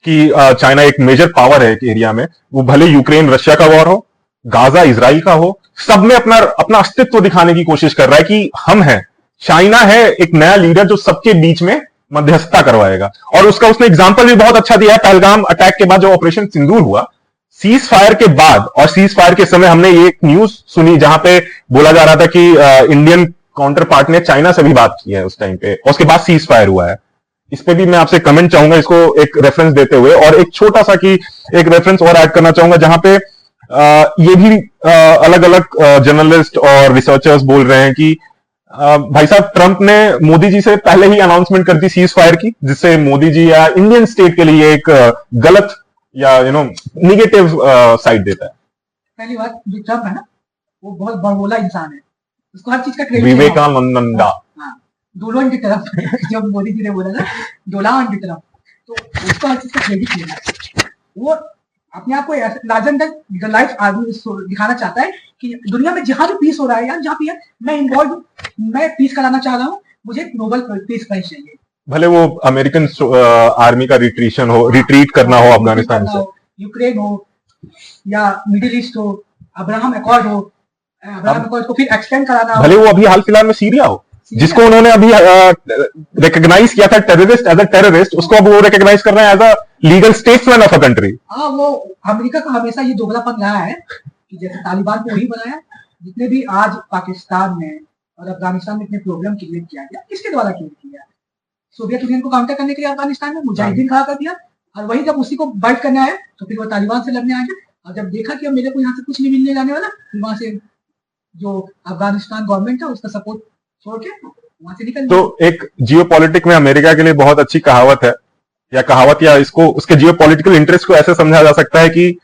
की, चाइना एक मेजर पावर है एक एरिया में, वो भले यूक्रेन रशिया का वॉर हो, गाजा इसराइल का हो, सब में अपना अपना अस्तित्व दिखाने की कोशिश कर रहा है कि हम हैं, चाइना है एक नया लीडर जो सबके बीच में मध्यस्थता करवाएगा। और उसका उसने एग्जांपल भी बहुत अच्छा दिया है। पहलगाम अटैक के बाद जो ऑपरेशन सिंदूर हुआ, सीज फायर के बाद और सीज फायर के समय हमने एक न्यूज सुनी जहां पे बोला जा रहा था कि इंडियन काउंटर पार्ट ने चाइना से भी बात की है उस टाइम पे, और उसके बाद सीज फायर हुआ है। इस पे भी मैं आपसे कमेंट चाहूंगा, इसको एक रेफरेंस देते हुए, और एक छोटा सा कि एक रेफरेंस और ऐड करना चाहूंगा जहां पे ये भी अलग अलग जर्नलिस्ट और रिसर्चर्स बोल रहे हैं कि भाई साहब, ट्रंप ने मोदी जी से पहले ही अनाउंसमेंट कर दी सीज फायर की, जिससे मोदी जी या इंडियन स्टेट के लिए एक गलत या निगेटिव साइड देता है। पहली बात, जो ट्रंप है ना, वो बहुत बड़बोला इंसान है, उसको हर चीज का क्रेडिट विवेकानंदा, डोलान की तरफ जब मोदी जी ने बोला ना डोलान की तरफ, तो उसको हर चीज का क्रेडिट लेना। वो अपने आप को लार्जर देन लाइफ आदमी दिखाना चाहता है कि दुनिया में जहां भी पीस हो रहा है यार, जहां भी है मैं इन्वॉल्व, मैं पीस कराना चाह रहा हूँ, मुझे नोबेल पीस प्राइज चाहिए। भले वो अमेरिकन आर्मी का रिट्रीट करना हो अफगानिस्तान से, यूक्रेन हो या मिडिल ईस्ट हो, अब्राहम अकॉर्ड हो, अब्राहम अकॉर्ड को फिर एक्सटेंड कराना हो, भले वो अभी हाल फिलहाल में सीरिया हो, जिसको उन्होंने अभी रिकॉग्नाइज किया था टेररिस्ट, एज अ टेररिस्ट, उसको अब वो रिकॉग्नाइज कर रहे हैं as a legal statesman of a country. हाँ, वो अमेरिका का हमेशा ये दोगलापन रहा है कि जैसे तालिबान को वही बनाया, जितने भी आज पाकिस्तान में और अफगानिस्तान में इतने प्रॉब्लम क्रिएट किया गया, किसके द्वारा क्रिएट किया? सोवियत यूनियन को काउंटर करने के लिए अफगानिस्तान में मुजाहिदीन खड़ा कर दिया, और वही जब उसी को बाइट करने आया तो फिर वो तालिबान से लड़ने आ गया, और जब देखा कि अब मेरे को यहाँ से कुछ नहीं मिलने जाने वाला, फिर वहां से जो अफगानिस्तान गवर्नमेंट है उसका सपोर्ट छोड़ के वहां से निकल। तो एक जियोपॉलिटिक में अमेरिका के लिए बहुत अच्छी कहावत है, या इसको उसके जियोपॉलिटिकल इंटरेस्ट को ऐसे समझा जा सकता है कि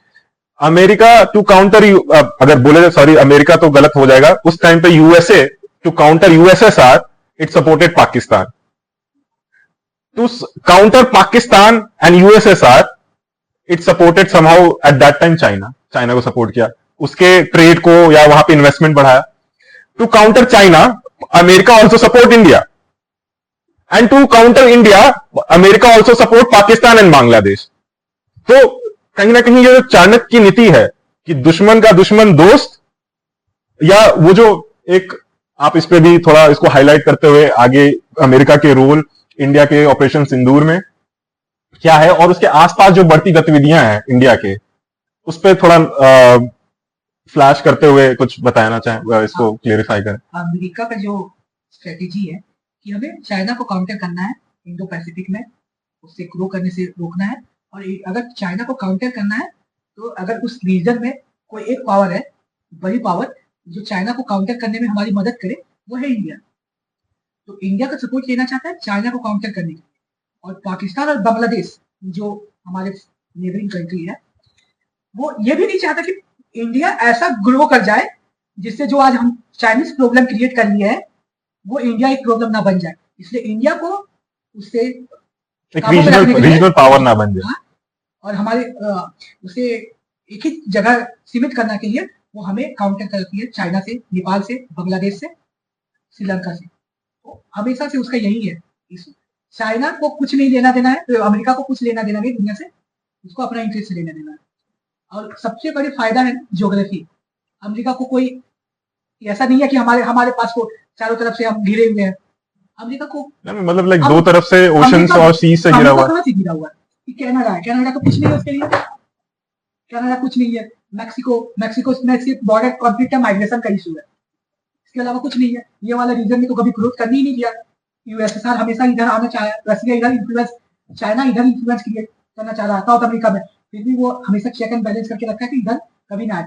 अमेरिका टू काउंटर, अगर बोले सॉरी अमेरिका तो गलत हो जाएगा, उस टाइम पे USA to counter USSR it supported Pakistan, to counter Pakistan and USSR it supported somehow at that time China को सपोर्ट किया, उसके ट्रेड को या वहां पे इन्वेस्टमेंट बढ़ाया। To counter China America also support India, and to counter India America also support Pakistan and Bangladesh. तो कहीं ना कहीं ये जो चाणक्य की नीति है कि दुश्मन का दुश्मन दोस्त, या वो जो एक, आप इस पे भी थोड़ा इसको हाईलाइट करते हुए आगे अमेरिका के रोल इंडिया के ऑपरेशन सिंदूर में क्या है, और उसके आसपास जो बढ़ती गतिविधियां हैं इंडिया के, उस पर थोड़ा फ्लैश करते हुए कुछ बताना चाहें, इसको क्लेरिफाई करें। अमेरिका का जो स्ट्रेटेजी है कि हमें चाइना को काउंटर करना है इंडो पैसिफिक में, उससे ग्रो करने से रोकना है, और अगर चाइना को काउंटर करना है तो अगर उस रीजन में कोई एक पावर है, बड़ी पावर, जो चाइना को काउंटर करने में हमारी मदद करे, वो है इंडिया। तो इंडिया का सपोर्ट लेना चाहता है चाइना को काउंटर करने के लिए, और पाकिस्तान और बांग्लादेश जो हमारे नेबरिंग कंट्री है, वो ये भी नहीं चाहता कि इंडिया ऐसा ग्रो कर जाए जिससे जो आज हम चाइनीज प्रॉब्लम क्रिएट कर लिए है वो इंडिया एक प्रॉब्लम ना बन जाए। इसलिए इंडिया को उससे एक रीजनल पावर ना बन जाए, और हमारे उसे एक ही जगह सीमित करने के लिए वो हमें काउंटर करती है चाइना से, नेपाल से, बांग्लादेश से, श्रीलंका से। तो हमेशा से उसका यही है, चाइना को कुछ नहीं लेना देना है, तो अमेरिका को कुछ लेना देना नहीं दुनिया से, उसको अपना इंटरेस्ट लेना देना है। और सबसे बड़ी फायदा है ज्योग्राफी। अमेरिका को कोई ऐसा नहीं है कि हमारे पास को चारों तरफ से हम घिरे हुए हैं। अमेरिका को मतलब लाइक दो तरफ से ओशंस और सी से घिरा हुआ है। घिरा हुआ है। कनाडा है, कनाडा तो कुछ नहीं है उसके लिए, कनाडा कुछ नहीं है। मैक्सिको में सिर्फ बॉर्डर कॉन्फ्लिक्ट है, माइग्रेशन का इशू है, इसके अलावा कुछ नहीं है। ये वाला रीजन में तो कभी ग्रोथ करनी ही नहीं दिया। यूएसएसआर हमेशा इधर आना चाहा, रसिया इधर इन्फ्लुएंस, चाइना इधर इन्फ्लुएंस क्रिएट करना चाह रहा साउथ अमेरिका में, फिर भी वो हमेशा चेक एंड बैलेंस करके रखा है कि इधर कभी ना आए।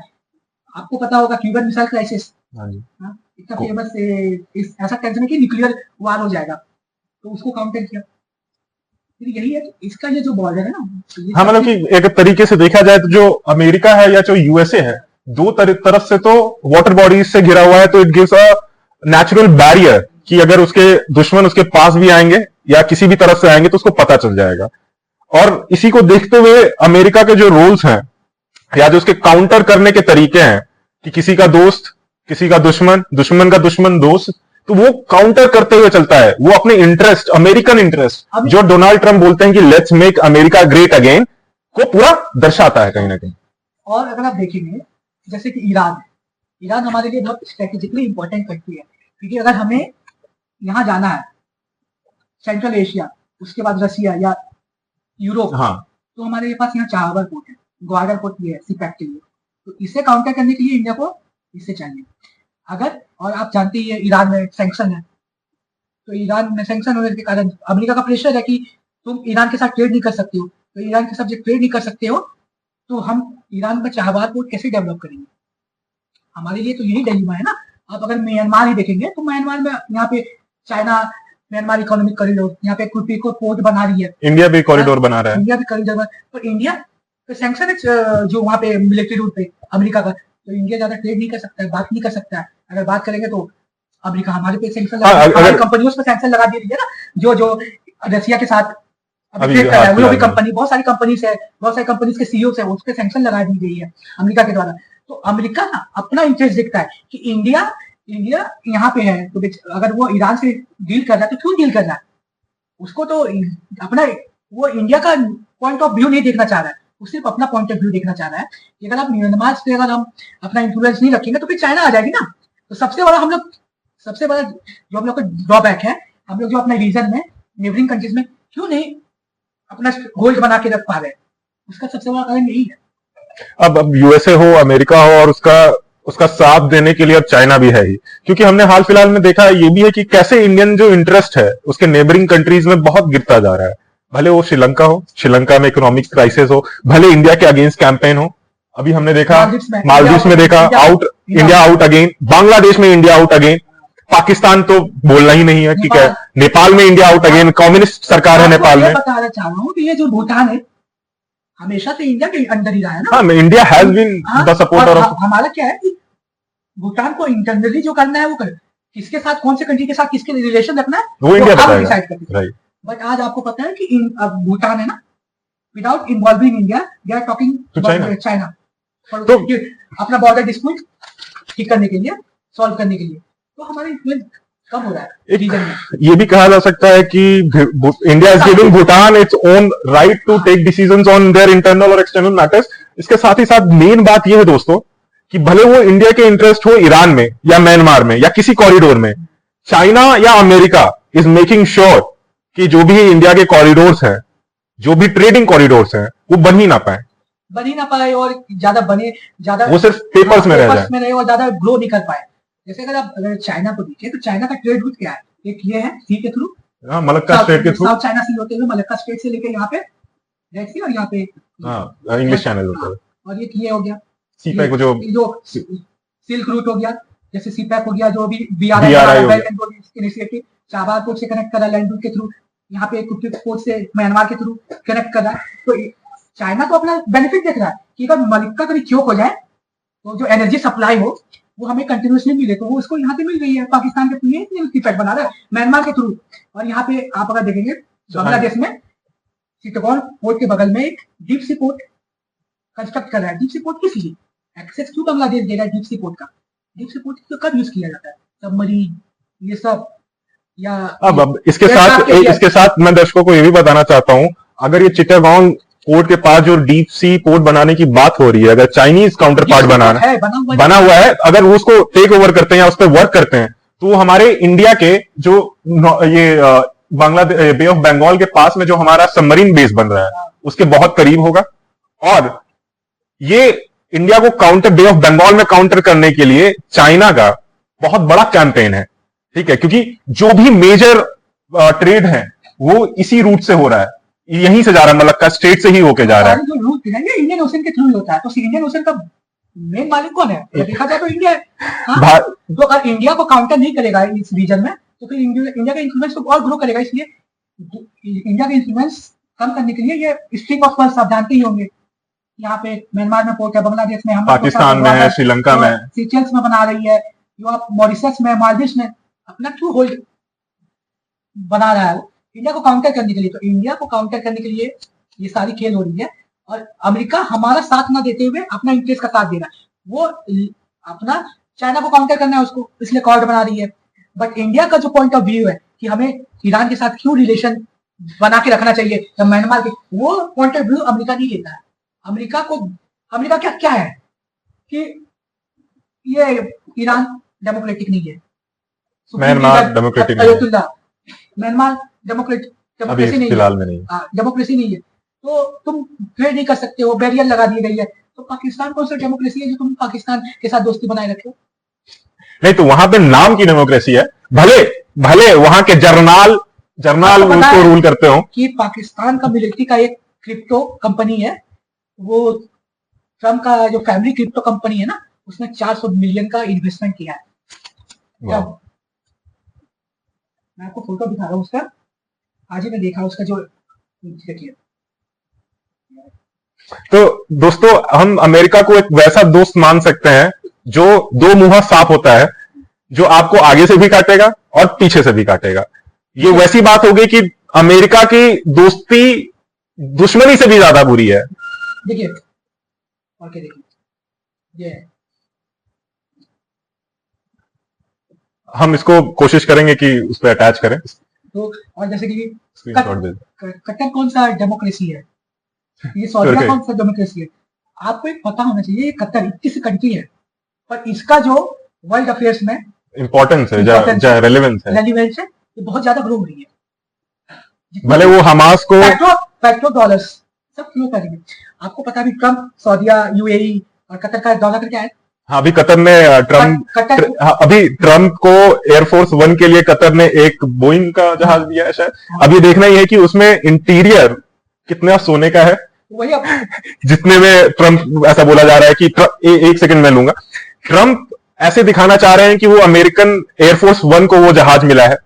आपको पता होगा क्यूबन मिसाइल क्राइसिस, इतना फेमस ऐसा टेंशन है कि न्यूक्लियर वार हो जाएगा, तो उसको काउंटर किया। फिर यही है इसका ये जो बॉर्डर है ना, हाँ, मतलब कि एक तरीके से देखा जाए तो जो अमेरिका है या जो यूएसए है, दो तरफ से तो वाटर बॉडीज से घिरा हुआ है, तो it gives a natural barrier कि अगर उसके दुश्मन उसके पास भी आएंगे या किसी भी तरफ से आएंगे तो उसको पता चल जाएगा। और इसी को देखते हुए अमेरिका के जो रूल्स हैं या जो उसके काउंटर करने के तरीके हैं कि किसी का दोस्त, किसी का दुश्मन, दुश्मन का दुश्मन दोस्त, तो वो काउंटर करते हुए चलता है। वो अपने इंटरेस्ट, अमेरिकन इंटरेस्ट, जो डोनाल्ड ट्रंप बोलते हैं कि let's make America great again, को पूरा दर्शाता है कहीं ना कहीं। और अगर आप देखेंगे जैसे कि ईरान ईरान हमारे लिए बहुत स्ट्रेटेजिकली इंपॉर्टेंट कंट्री है, क्योंकि अगर हमें यहाँ जाना है सेंट्रल एशिया, उसके बाद रसिया या यूरोप, हाँ, तो हमारे पास यहाँ चाबहार पोर्ट है, ग्वादर पोर्ट ये है सीपैक के लिए, तो इसे काउंटर करने के लिए इंडिया को इससे चाहिए। अगर, और आप जानते ही है ईरान में सैंक्शन है, तो ईरान में सैंक्शन होने के कारण अमेरिका का प्रेशर है कि तुम ईरान के साथ ट्रेड नहीं कर सकते हो, तो ईरान के साथ जब ट्रेड नहीं कर सकते हो तो हम ईरान का चाबहार पोर्ट कैसे डेवलप करेंगे? हमारे लिए तो यही डिलेमा है ना। आप अगर म्यांमार ही देखेंगे तो म्यांमार में यहाँ पे चाइना म्यांमार इकोनॉमिक कॉरिडोर, यहाँ पे कुर्पी को पोर्ट बना रही है, इंडिया भी कॉरिडोर बना रहा है, इंडिया भी कॉरिडोर, पर इंडिया तो सैंक्शन है जो वहाँ पे मिलिट्री रूट पे अमेरिका का, तो इंडिया ज्यादा ट्रेड नहीं कर सकता है, बात नहीं कर सकता है। अगर बात करेंगे तो अमेरिका हमारे पे सैंक्शन लगा, हमारी कंपनियों पे सैंक्शन लगा दी है ना, जो रसिया के साथ अभी ट्रेड कर रहा है, वो भी कंपनी, बहुत सारी कंपनीज है, बहुत सारी कंपनीज के सीईओ है, उस पर सैंक्शन लगा दी गई है अमेरिका के द्वारा। तो अमेरिका ना अपना इंटरेस्ट देखता है कि इंडिया यहाँ पे है, तो अगर वो ईरान से डील कर रहा है तो क्यों डील कर रहा है? उसको तो अपना, वो इंडिया का पॉइंट ऑफ व्यू नहीं देखना चाह रहा है, वो सिर्फ अपना पॉइंट ऑफ व्यू देखना चाह रहा है कि अगर आप म्यांमार से अगर हम अपना इन्फ्लुएंस नहीं रखेंगे तो फिर चाइना आ जाएगी ना। तो सबसे बड़ा जो हम लोग का ड्रॉबैक है, हम लोग जो अपने रीजन में नेबरिंग कंट्रीज में क्यों नहीं अपना होल्ड बना के रख पा रहे हैं, उसका सबसे बड़ा कारण यही है। अब यूएसए हो, अमेरिका हो, और उसका साथ देने के लिए अब चाइना भी है ही, क्योंकि हमने हाल फिलहाल में देखा है ये भी है कि कैसे इंडियन जो इंटरेस्ट है उसके नेबरिंग कंट्रीज में बहुत गिरता जा रहा है। भले वो श्रीलंका हो, श्रीलंका में इकोनॉमिक क्राइसिस हो, भले इंडिया के अगेंस्ट कैंपेन हो, अभी हमने देखा मालदीव्स में देखा out, India out again, Bangladesh में इंडिया आउट अगेन, पाकिस्तान तो बोलना ही नहीं है, ठीक है, नेपाल में इंडिया आउट अगेन, कम्युनिस्ट सरकार है नेपाल में। बताना चाह रहा हूँ कि ये जो भूटान है हमेशा से इंडिया के अंदर ही रहा है ना। हाँ, India has been the supporter of. हमारा क्या है कि भूटान को इंटरनली जो करना है वो कर, किसके साथ, कौन से कंट्री के साथ किसके रिलेशन रखना है वो इंडिया हम बताएगा, डिसाइड करते हैं। राइट। बट आज आपको पता है कि भूटान है ना, without involving India they are talking to China तो अपना बॉर्डर डिस्प्यूट ठीक करने के लिए, सॉल्व करने के लिए। तो हमारा इन्फ्लुएंस कम हो रहा है रीजन में। ये भी कहा जा सकता है कि India is giving Bhutan its own right to take decisions on their internal और एक्सटर्नल मैटर्स। इसके साथ ही साथ मेन बात यह है दोस्तों कि भले वो इंडिया के इंटरेस्ट हो ईरान में या म्यांमार में या किसी कॉरिडोर में, चाइना या अमेरिका इज मेकिंग श्योर कि जो भी इंडिया के कॉरिडोर्स हैं, जो भी ट्रेडिंग कॉरिडोर्स हैं, वो बन ही ना पाए और ज्यादा वो सिर्फ पेपर्स में रहे और ज्यादा ग्रो नहीं कर पाए। जैसे अगर चाइना को देखें तो चाइना का ट्रेड रूट क्या है? एक ये है सी के थ्रू, मलक्का स्ट्रेट के थ्रू, साउथ चाइना सी होते हुए मलक्का स्ट्रेट से लेके यहाँ पे रेड सी और यहाँ पे इंग्लिश चैनल होता है, और ये हो गया सीपैक, जो सिल्क रूट हो गया, जैसे सीपैक हो गया, जो भी बीआरआई इनिशिएटिव चाबहार पोर्ट से कनेक्ट कर रहा है लैंड रूट के थ्रू, यहाँ पे कुर्ती पोर्ट से म्यांमार के थ्रू कनेक्ट कर रहा है। तो चाइना तो अपना बेनिफिट देख रहा है कि अगर मलक्का कभी चोक हो जाए तो जो एनर्जी सप्लाई हो वो हमें कंटिन्यूसली मिले, तो वो उसको यहाँ पे मिल रही है, पाकिस्तान के थ्रू इफेक्ट बना रहा है, म्यांमार के थ्रू। और यहाँ पे आप अगर देखेंगे बांग्लादेश में चिटगोंग पोर्ट के बगल में एक डीप सी पोर्ट कंस्ट्रक्ट कर रहा है। डीप सी पोर्ट किस लिए, एक्सेस क्यों बांग्लादेश दे रहा है डीप सी पोर्ट का? डीप सी पोर्ट तो कब यूज किया जाता है? सबमरीन ये सब, या अब इसके साथ मैं दर्शकों को ये भी बताना चाहता हूं, अगर ये चिटागोंग पोर्ट के पास जो डीप सी पोर्ट बनाने की बात हो रही है, अगर चाइनीज काउंटर पार्ट बना हुआ है, अगर वो उसको टेक ओवर करते हैं या उस पर वर्क करते हैं, तो वो हमारे इंडिया के जो ये बांग्लादेश बे ऑफ बंगाल के पास में जो हमारा सबमरीन बेस बन रहा है उसके बहुत करीब होगा। और ये इंडिया को बे ऑफ बंगाल में काउंटर करने के लिए चाइना का बहुत बड़ा कैंपेन है, ठीक है, क्योंकि जो भी मेजर ट्रेड है वो इसी रूट से हो रहा है, यहीं से जा रहा है, मलक्का स्टेट से ही होके जा रहा है। जो रूट है ये इंडियन ओशन के थ्रू होता है, तो इंडियन ओशन का मेन मालिक कौन है? देखा जाए तो इंडिया है। तो अगर इंडिया को काउंटर नहीं करेगा इस रीजन में तो फिर इंडिया का इन्फ्लुएंस तो और ग्रो करेगा। इसलिए इंडिया का इन्फ्लुएंस कम करने के लिए ये स्ट्रिंग ऑफ पर्ल्स आप जानते ही होंगे, यहाँ पे म्यांमार में पोर्ट है, बांग्लादेश में, पाकिस्तान में है, श्रीलंका में, सीचेल्स में बना रही है, जो आप मॉरिशस में, मालदीव्स में अपना थ्रू होल्ड बना रहा है वो इंडिया को काउंटर करने के लिए। तो इंडिया को काउंटर करने के लिए ये सारी खेल हो रही है, और अमेरिका हमारा साथ ना देते हुए अपना इंटरेस्ट का साथ दे रहा है। वो अपना चाइना को काउंटर करना है उसको, इसलिए कॉर्ड बना रही है। बट इंडिया का जो पॉइंट ऑफ व्यू है कि हमें ईरान के साथ क्यों रिलेशन बना के रखना चाहिए या म्यांमार के, वो पॉइंट ऑफ व्यू अमेरिका नहीं लेता है। अमेरिका क्या है कि ये ईरान डेमोक्रेटिक नहीं है, म्यांमार डेमोक्रेटिक नहीं है, म्यांमार डेमोक्रेसी नहीं है, डेमोक्रेसी नहीं है, तो तुम ट्रेड नहीं कर सकते हो, बैरियर लगा दी गई है। तो पाकिस्तान कौन सा डेमोक्रेसी है जो तुम पाकिस्तान के साथ दोस्ती बनाए रखे हो? नहीं, तो वहां पे नाम की डेमोक्रेसी है, भले वहां के जर्नल उसको रूल करते हो। कि पाकिस्तान का मिलिट्री का एक क्रिप्टो कंपनी है, वो ट्रम्प का जो फैमिली क्रिप्टो कंपनी है ना, उसने 400 मिलियन का इन्वेस्टमेंट किया है। मैं आपको फोटो दिखा रहा हूँ उसका, आज ही मैं देखा उसका जो, देखिए। तो दोस्तों, हम अमेरिका को एक वैसा दोस्त मान सकते हैं जो दो मुंहा सांप होता है, जो आपको आगे से भी काटेगा और पीछे से भी काटेगा। ये वैसी बात हो गई कि अमेरिका की दोस्ती दुश्मनी से भी ज्यादा बुरी है। देखिए, ओके, देखिए, ये हम इसको कोशिश करेंगे कि उस पर अटैच करें। तो और जैसे कि कतर कौन सा डेमोक्रेसी है, ये सऊदीया कौन सा डेमोक्रेसी है, आपको एक पता होना चाहिए। ये कतर 21 कंट्री है, पर इसका जो वर्ल्ड अफेयर्स में इंपॉर्टेंस है, रेलेवेंस है, ये बहुत ज्यादा ग्रो हो रही है। भले वो हमास को पेट्रो डॉलर्स सब फ्लो करेंगे। आपको पता भी ट्रम्प सऊदीया, यूएई और कतर का दौरा करके आए। हाँ, अभी कतर ने अभी ट्रम्प को एयरफोर्स 1 के लिए कतर ने एक बोइंग का जहाज दिया है शायद। अब ये देखना ही है कि उसमें इंटीरियर कितना सोने का है। वही जितने में ट्रम्प, ऐसा बोला जा रहा है कि एक सेकंड में लूंगा, ट्रम्प ऐसे दिखाना चाह रहे हैं कि वो अमेरिकन एयरफोर्स 1 को वो जहाज मिला है,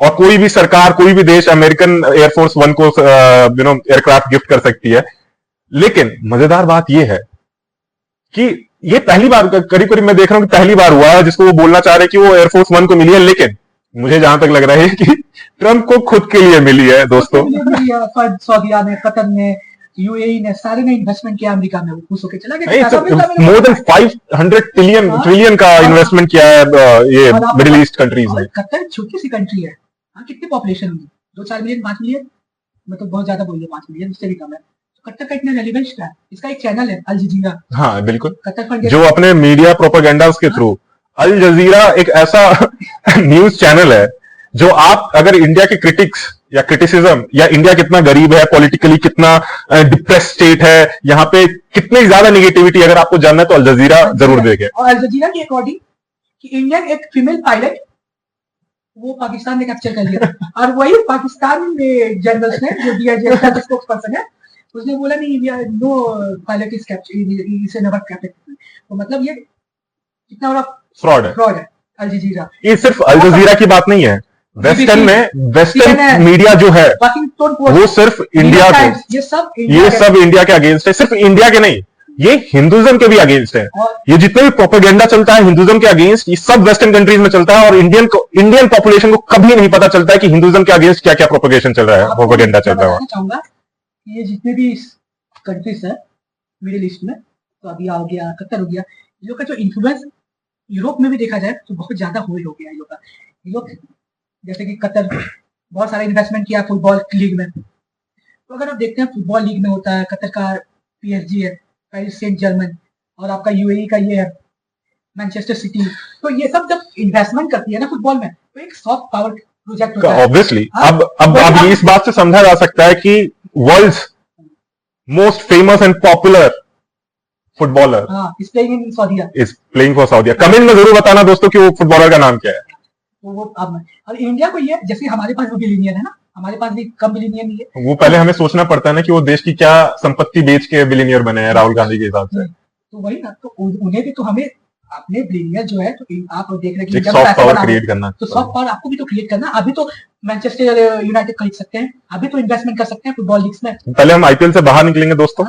और कोई भी सरकार, कोई भी देश अमेरिकन एयरफोर्स 1 को एयरक्राफ्ट गिफ्ट कर सकती है। लेकिन मजेदार बात यह है कि ये पहली बार, करीब करीब मैं देख रहा हूं कि पहली बार हुआ है जिसको वो बोलना चाह रहे हैं कि वो एयरफोर्स 1 को मिली है। लेकिन मुझे जहां तक लग रहा है कि ट्रम्प को खुद के लिए मिली है दोस्तों। सऊदीया ने, कतर ने, यूएई ने, सारे ने इन्वेस्टमेंट किया अमेरिका में, वो खुश होकर चला गया। मोर देन 500 ट्रिलियन का इन्वेस्टमेंट किया है ये मिडिल ईस्ट कंट्रीज में। कतर छोटी सी कंट्री है, कितनी पॉपुलेशन होगी, 2-4 मिलियन, 5 मिलियन, मतलब बहुत ज्यादा बोल दिया, 5 मिलियन से भी कम है। कतर का इतना रेलेवेंस क्या है? इसका एक चैनल है अल जजीरा। हाँ बिल्कुल, जो अपने मीडिया प्रोपेगेंडास के थ्रू, अल जजीरा एक ऐसा न्यूज चैनल है जो आप अगर इंडिया के क्रिटिक्स या क्रिटिसिज्म, या इंडिया कितना गरीब है, पॉलिटिकली कितना डिप्रेस स्टेट है, यहाँ पे कितनी ज्यादा नेगेटिविटी, अगर आपको जानना है तो अल जजीरा जरूर देखें। और अल जजीरा की अकॉर्डिंग कि इंडियन एक फीमेल पायलट वो पाकिस्तान ने कैप्चर कर लिया, और वही पाकिस्तान में जनरल्स ने, जो डीआईजी का स्पोक्स पर्सन है, उसने बोला नहीं, नो पायलट इज कैप्चर, इसे नेवर कैप्चर। तो मतलब ये कितना बड़ा फ्रॉड है अल जजीरा। ये सिर्फ अल जजीरा की बात नहीं है, वेस्टर्न मीडिया जो है वो सिर्फ इंडिया को, ये सब इंडिया के अगेंस्ट है। सिर्फ इंडिया के नहीं, ये हिंदुइज्म के भी अगेंस्ट है। ये जितने भी प्रोपेगेंडा चलता है हिंदुइज्म के अगेंस्ट, ये सब वेस्टर्न कंट्रीज में चलता है, और इंडियन पॉपुलेशन को कभी नहीं पता चलता है कि हिंदुइज्म के अगेंस्ट क्या क्या प्रोपेगेशन चल रहा है, प्रोपेगेंडा चल रहा है। चाहूंगा ये जितने भी कंट्रीज है मिडिल ईस्ट में, तो अभी आ गया, कतर हो गया, ये लोग का जो इन्फ्लुएंस यूरोप में भी देखा जाए तो बहुत ज्यादा हो गया है ये लोग। जैसे कि कतर बहुत सारा इन्वेस्टमेंट किया फुटबॉल लीग में, तो अगर आप देखते हैं फुटबॉल लीग में होता है, कतर का पीएसजी है, पेरिस सेंट जर्मन, और आपका यूएई का ये है मैनचेस्टर सिटी। तो ये सब जब इन्वेस्टमेंट करती है ना फुटबॉल में, तो एक सॉफ्ट पावर प्रोजेक्ट होता है। ऑब्वियसली अब इस बात से समझा जा सकता है कि world's most famous and popular footballer is playing in Saudia, is playing for Saudia. Comment में जरूर बताना दोस्तों कि वो फुटबॉलर का नाम क्या है। तो वो अब, और इंडिया को ये, जैसे हमारे पास भी बिलियनियर है ना, हमारे पास भी कम बिलियनियर नहीं है। वो पहले हमें सोचना पड़ता है ना कि वो देश की क्या संपत्ति बेच के बिलियनियर बने हैं राहुल गांधी के हिसाब से। तो वही ना, तो उन्हें भी तो हमें अपने बिलियनियर जो है, तो आप देख रहे हैं कि सॉफ्ट पावर क्रिएट करना, तो सॉफ्ट पावर आपको भी तो क्रिएट करना। अभी तो मैनचेस्टर यूनाइटेड खरीद सकते हैं, अभी तो इन्वेस्टमेंट कर सकते हैं फुटबॉल लीग्स में। पहले हम आईपीएल से बाहर निकलेंगे दोस्तों,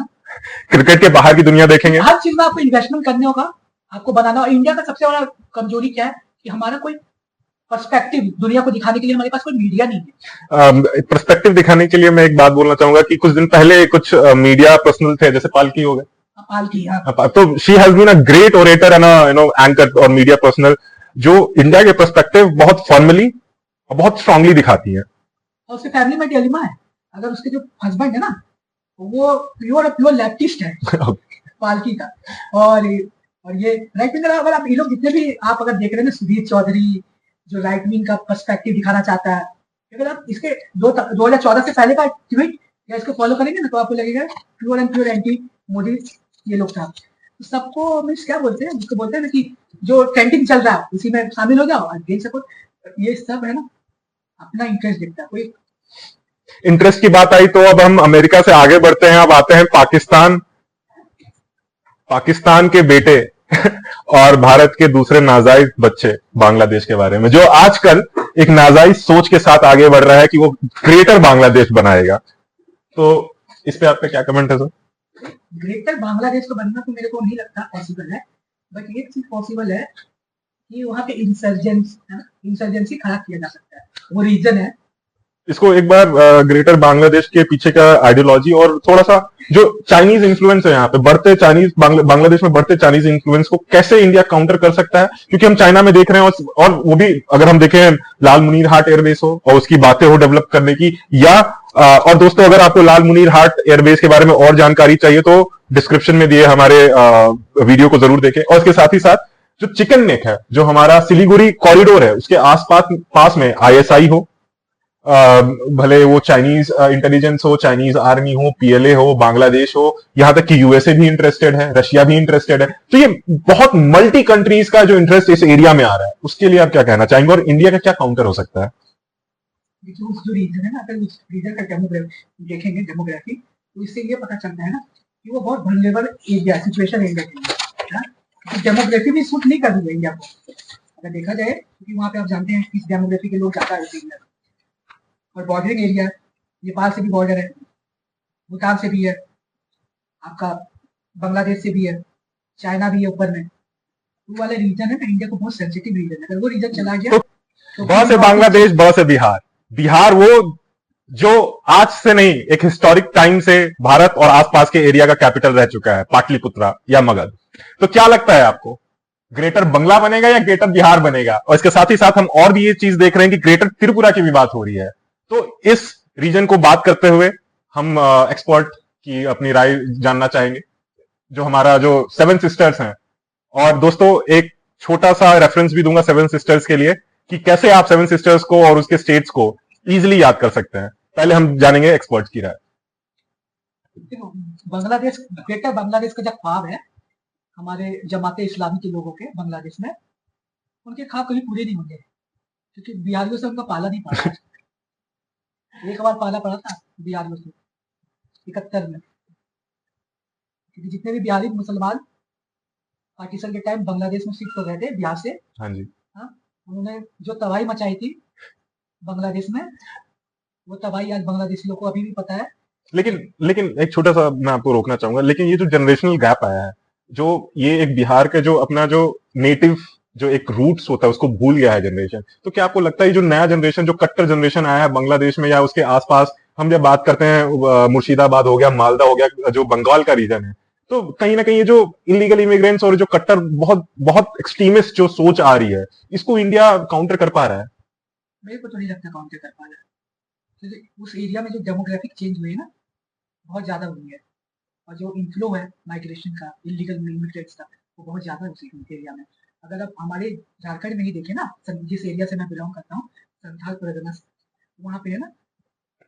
क्रिकेट के बाहर की दुनिया देखेंगे। हर चीज में आपको इन्वेस्टमेंट करने होगा, आपको बनाना। और इंडिया का सबसे बड़ा कमजोरी क्या है कि हमारा कोई पर्सपेक्टिव दुनिया को दिखाने के लिए हमारे पास कोई मीडिया नहीं है। पर्सपेक्टिव दिखाने के लिए मैं एक बात बोलना चाहूंगा कि कुछ दिन पहले कुछ मीडिया पर्सनल थे, जैसे पालकी हो गए, पालकी, हाँ। तो she has been a great orator and anchor और मीडिया पर्सनल, जो इंडिया के पर्सपेक्टिव बहुत फॉर्मली और बहुत स्ट्रांगली दिखाती है। और उसके फैमिली में डिलेमा है, अगर उसके जो हस्बैंड है ना वो प्योर लेफ्टिस्ट है पालकी का, और ये राइट विंगर, अगर आप ये लोग जितने भी आप अगर देख रहे हैं ना, सुधीर चौधरी जो राइट विंग का पर्सपेक्टिव दिखाना चाहता है, अगर आप इसके 2014 से पहले का ट्वीट या इसको फॉलो करेंगे ना तो आपको लगेगा pure and pure anti Modi ये लोग था। तो सबको मीन्स क्या बोलते हैं, उसको बोलते हैं ना कि जो ट्रेंडिंग चल रहा है उसी में शामिल हो जाओ और देख सको। ये सब है ना अपना इंटरेस्ट दिखता है। कोई इंटरेस्ट की बात आई तो अब हम अमेरिका से आगे बढ़ते हैं, अब आते हैं पाकिस्तान के बेटे और भारत के दूसरे नाजायज बच्चे बांग्लादेश के बारे में, जो आजकल एक नाजायज सोच के साथ आगे बढ़ रहा है कि वो ग्रेटर बांग्लादेश बनाएगा। तो इस पे आपका क्या कमेंट है सर? ग्रेटर बांग्लादेश को बनना तो मेरे को नहीं लगता पॉसिबल है, बट एक चीज पॉसिबल है कि वहां पे इंसर्जेंसी खड़ा किया जा सकता है, वो रीजन है। इसको एक बार ग्रेटर बांग्लादेश के पीछे का आइडियोलॉजी और थोड़ा सा जो चाइनीज इन्फ्लुएंस है यहाँ पे, बढ़ते चाइनीज बांग्लादेश में बढ़ते चाइनीज इन्फ्लुएंस को कैसे इंडिया काउंटर कर सकता है, क्योंकि हम चाइना में देख रहे हैं और वो भी अगर हम देखें लाल मुनीर हाट एयरबेस हो और उसकी बातें हो डेवलप करने की, या और दोस्तों अगर आपको लाल मुनीर हाट एयरबेस के बारे में और जानकारी चाहिए तो डिस्क्रिप्शन में दिए हमारे वीडियो को जरूर देखें। और इसके साथ ही साथ जो चिकन नेक है, जो हमारा सिलीगुड़ी कॉरिडोर है, उसके आसपास पास में आईएसआई हो, भले वो चाइनीज इंटेलिजेंस हो, चाइनीज आर्मी हो, पीएलए हो, बांग्लादेश हो, यहां तक कि यूएसए भी इंटरेस्टेड है, रशिया भी इंटरेस्टेड है। तो ये बहुत मल्टी कंट्रीज का जो इंटरेस्ट इस एरिया में आ रहा है, उसके लिए आप क्या कहना चाहेंगे और इंडिया का क्या काउंटर हो सकता है? उस जो रीजन है ना, अगर उस रीजन का देखेंगे डेमोग्राफी, तो इससे ये पता चलता है ना कि वो बहुत वल्नरेबल एरिया सिचुएशन एरिया के लिए डेमोग्राफी भी सूट नहीं कर रही है इंडिया को, अगर देखा जाए, क्योंकि वहां पे आप जानते हैं किस डेमोग्राफी के लोग ज्यादा है, और बॉर्डरिंग एरिया, नेपाल से भी बॉर्डर है, भूटान से भी है, आपका बांग्लादेश से भी है, चाइना भी है ऊपर में, वो वाले रीजन है ना इंडिया को बहुत सेंसिटिव रीजन है। अगर वो रीजन चला गया तो बहुत से बांग्लादेश, बहुत से बिहार वो जो आज से नहीं एक हिस्टोरिक टाइम से भारत और आसपास के एरिया का कैपिटल रह चुका है, पाटलिपुत्रा या मगध। तो क्या लगता है आपको, ग्रेटर बंगला बनेगा या ग्रेटर बिहार बनेगा? और इसके साथ ही साथ हम और भी ये चीज देख रहे हैं कि ग्रेटर त्रिपुरा की भी बात हो रही है। तो इस रीजन को बात करते हुए हम एक्सपर्ट की अपनी राय जानना चाहेंगे, जो हमारा जो सेवन सिस्टर्स हैं। और दोस्तों एक छोटा सा रेफरेंस भी दूंगा सेवन सिस्टर्स के लिए कि कैसे आप सेवन सिस्टर्स को और उसके स्टेट्स को इजीली याद कर सकते हैं। पहले हम जानेंगे एक्सपर्ट्स की राय। बांग्लादेश, ग्रेटर बांग्लादेश का जो ख्वाब है हमारे जमाते इस्लामी के लोगों के बांग्लादेश में, उनके ख्वाब कभी पूरे नहीं होंगे, क्योंकि बिहारियों से उनका पाला नहीं पड़ा। एक बार पाला पड़ा था बिहारियों से 71 में, क्योंकि जितने भी बिहारी मुसलमान पार्टीशन के टाइम बांग्लादेश में शिफ्ट हो गए थे बिहार से, हाँ जी, हाँ, उन्होंने जो तबाही मचाई थी बांग्लादेश में, वो तबाही आज बांग्लादेशी लोगों को अभी भी पता है। लेकिन एक छोटा सा मैं आपको रोकना चाहूंगा, लेकिन ये जो जनरेशनल गैप आया है, जो ये एक बिहार के जो अपना जो नेटिव जो एक रूट्स होता है उसको भूल गया है जनरेशन, तो क्या आपको लगता है जो नया जनरेशन, जो कट्टर जनरेशन आया है बांग्लादेश में या उसके आसपास, हम जब बात करते हैं मुर्शिदाबाद हो गया, मालदा हो गया, जो बंगाल का रीजन है, तो कहीं ना कहीं ये जो इलीगल इमिग्रेंट्स और जो कट्टर बहुत बहुत एक्सट्रीमिस्ट जो सोच आ रही है, इसको इंडिया काउंटर कर पा रहा है? मेरे को तो नहीं लगता काउंटर कर पा रहा है, क्योंकि उस एरिया में जो डेमोग्राफिक चेंज हुई है ना बहुत ज्यादा हुई है, और जो इनफ्लो है माइग्रेशन का, इलीगल इमिग्रेंट्स का, वो बहुत ज्यादा है उस एरिया में। अगर आप हमारे झारखंड में ही देखें ना, जिस एरिया से मैं बिलोंग करता हूँ, संथाल परगना, वहाँ पे है ना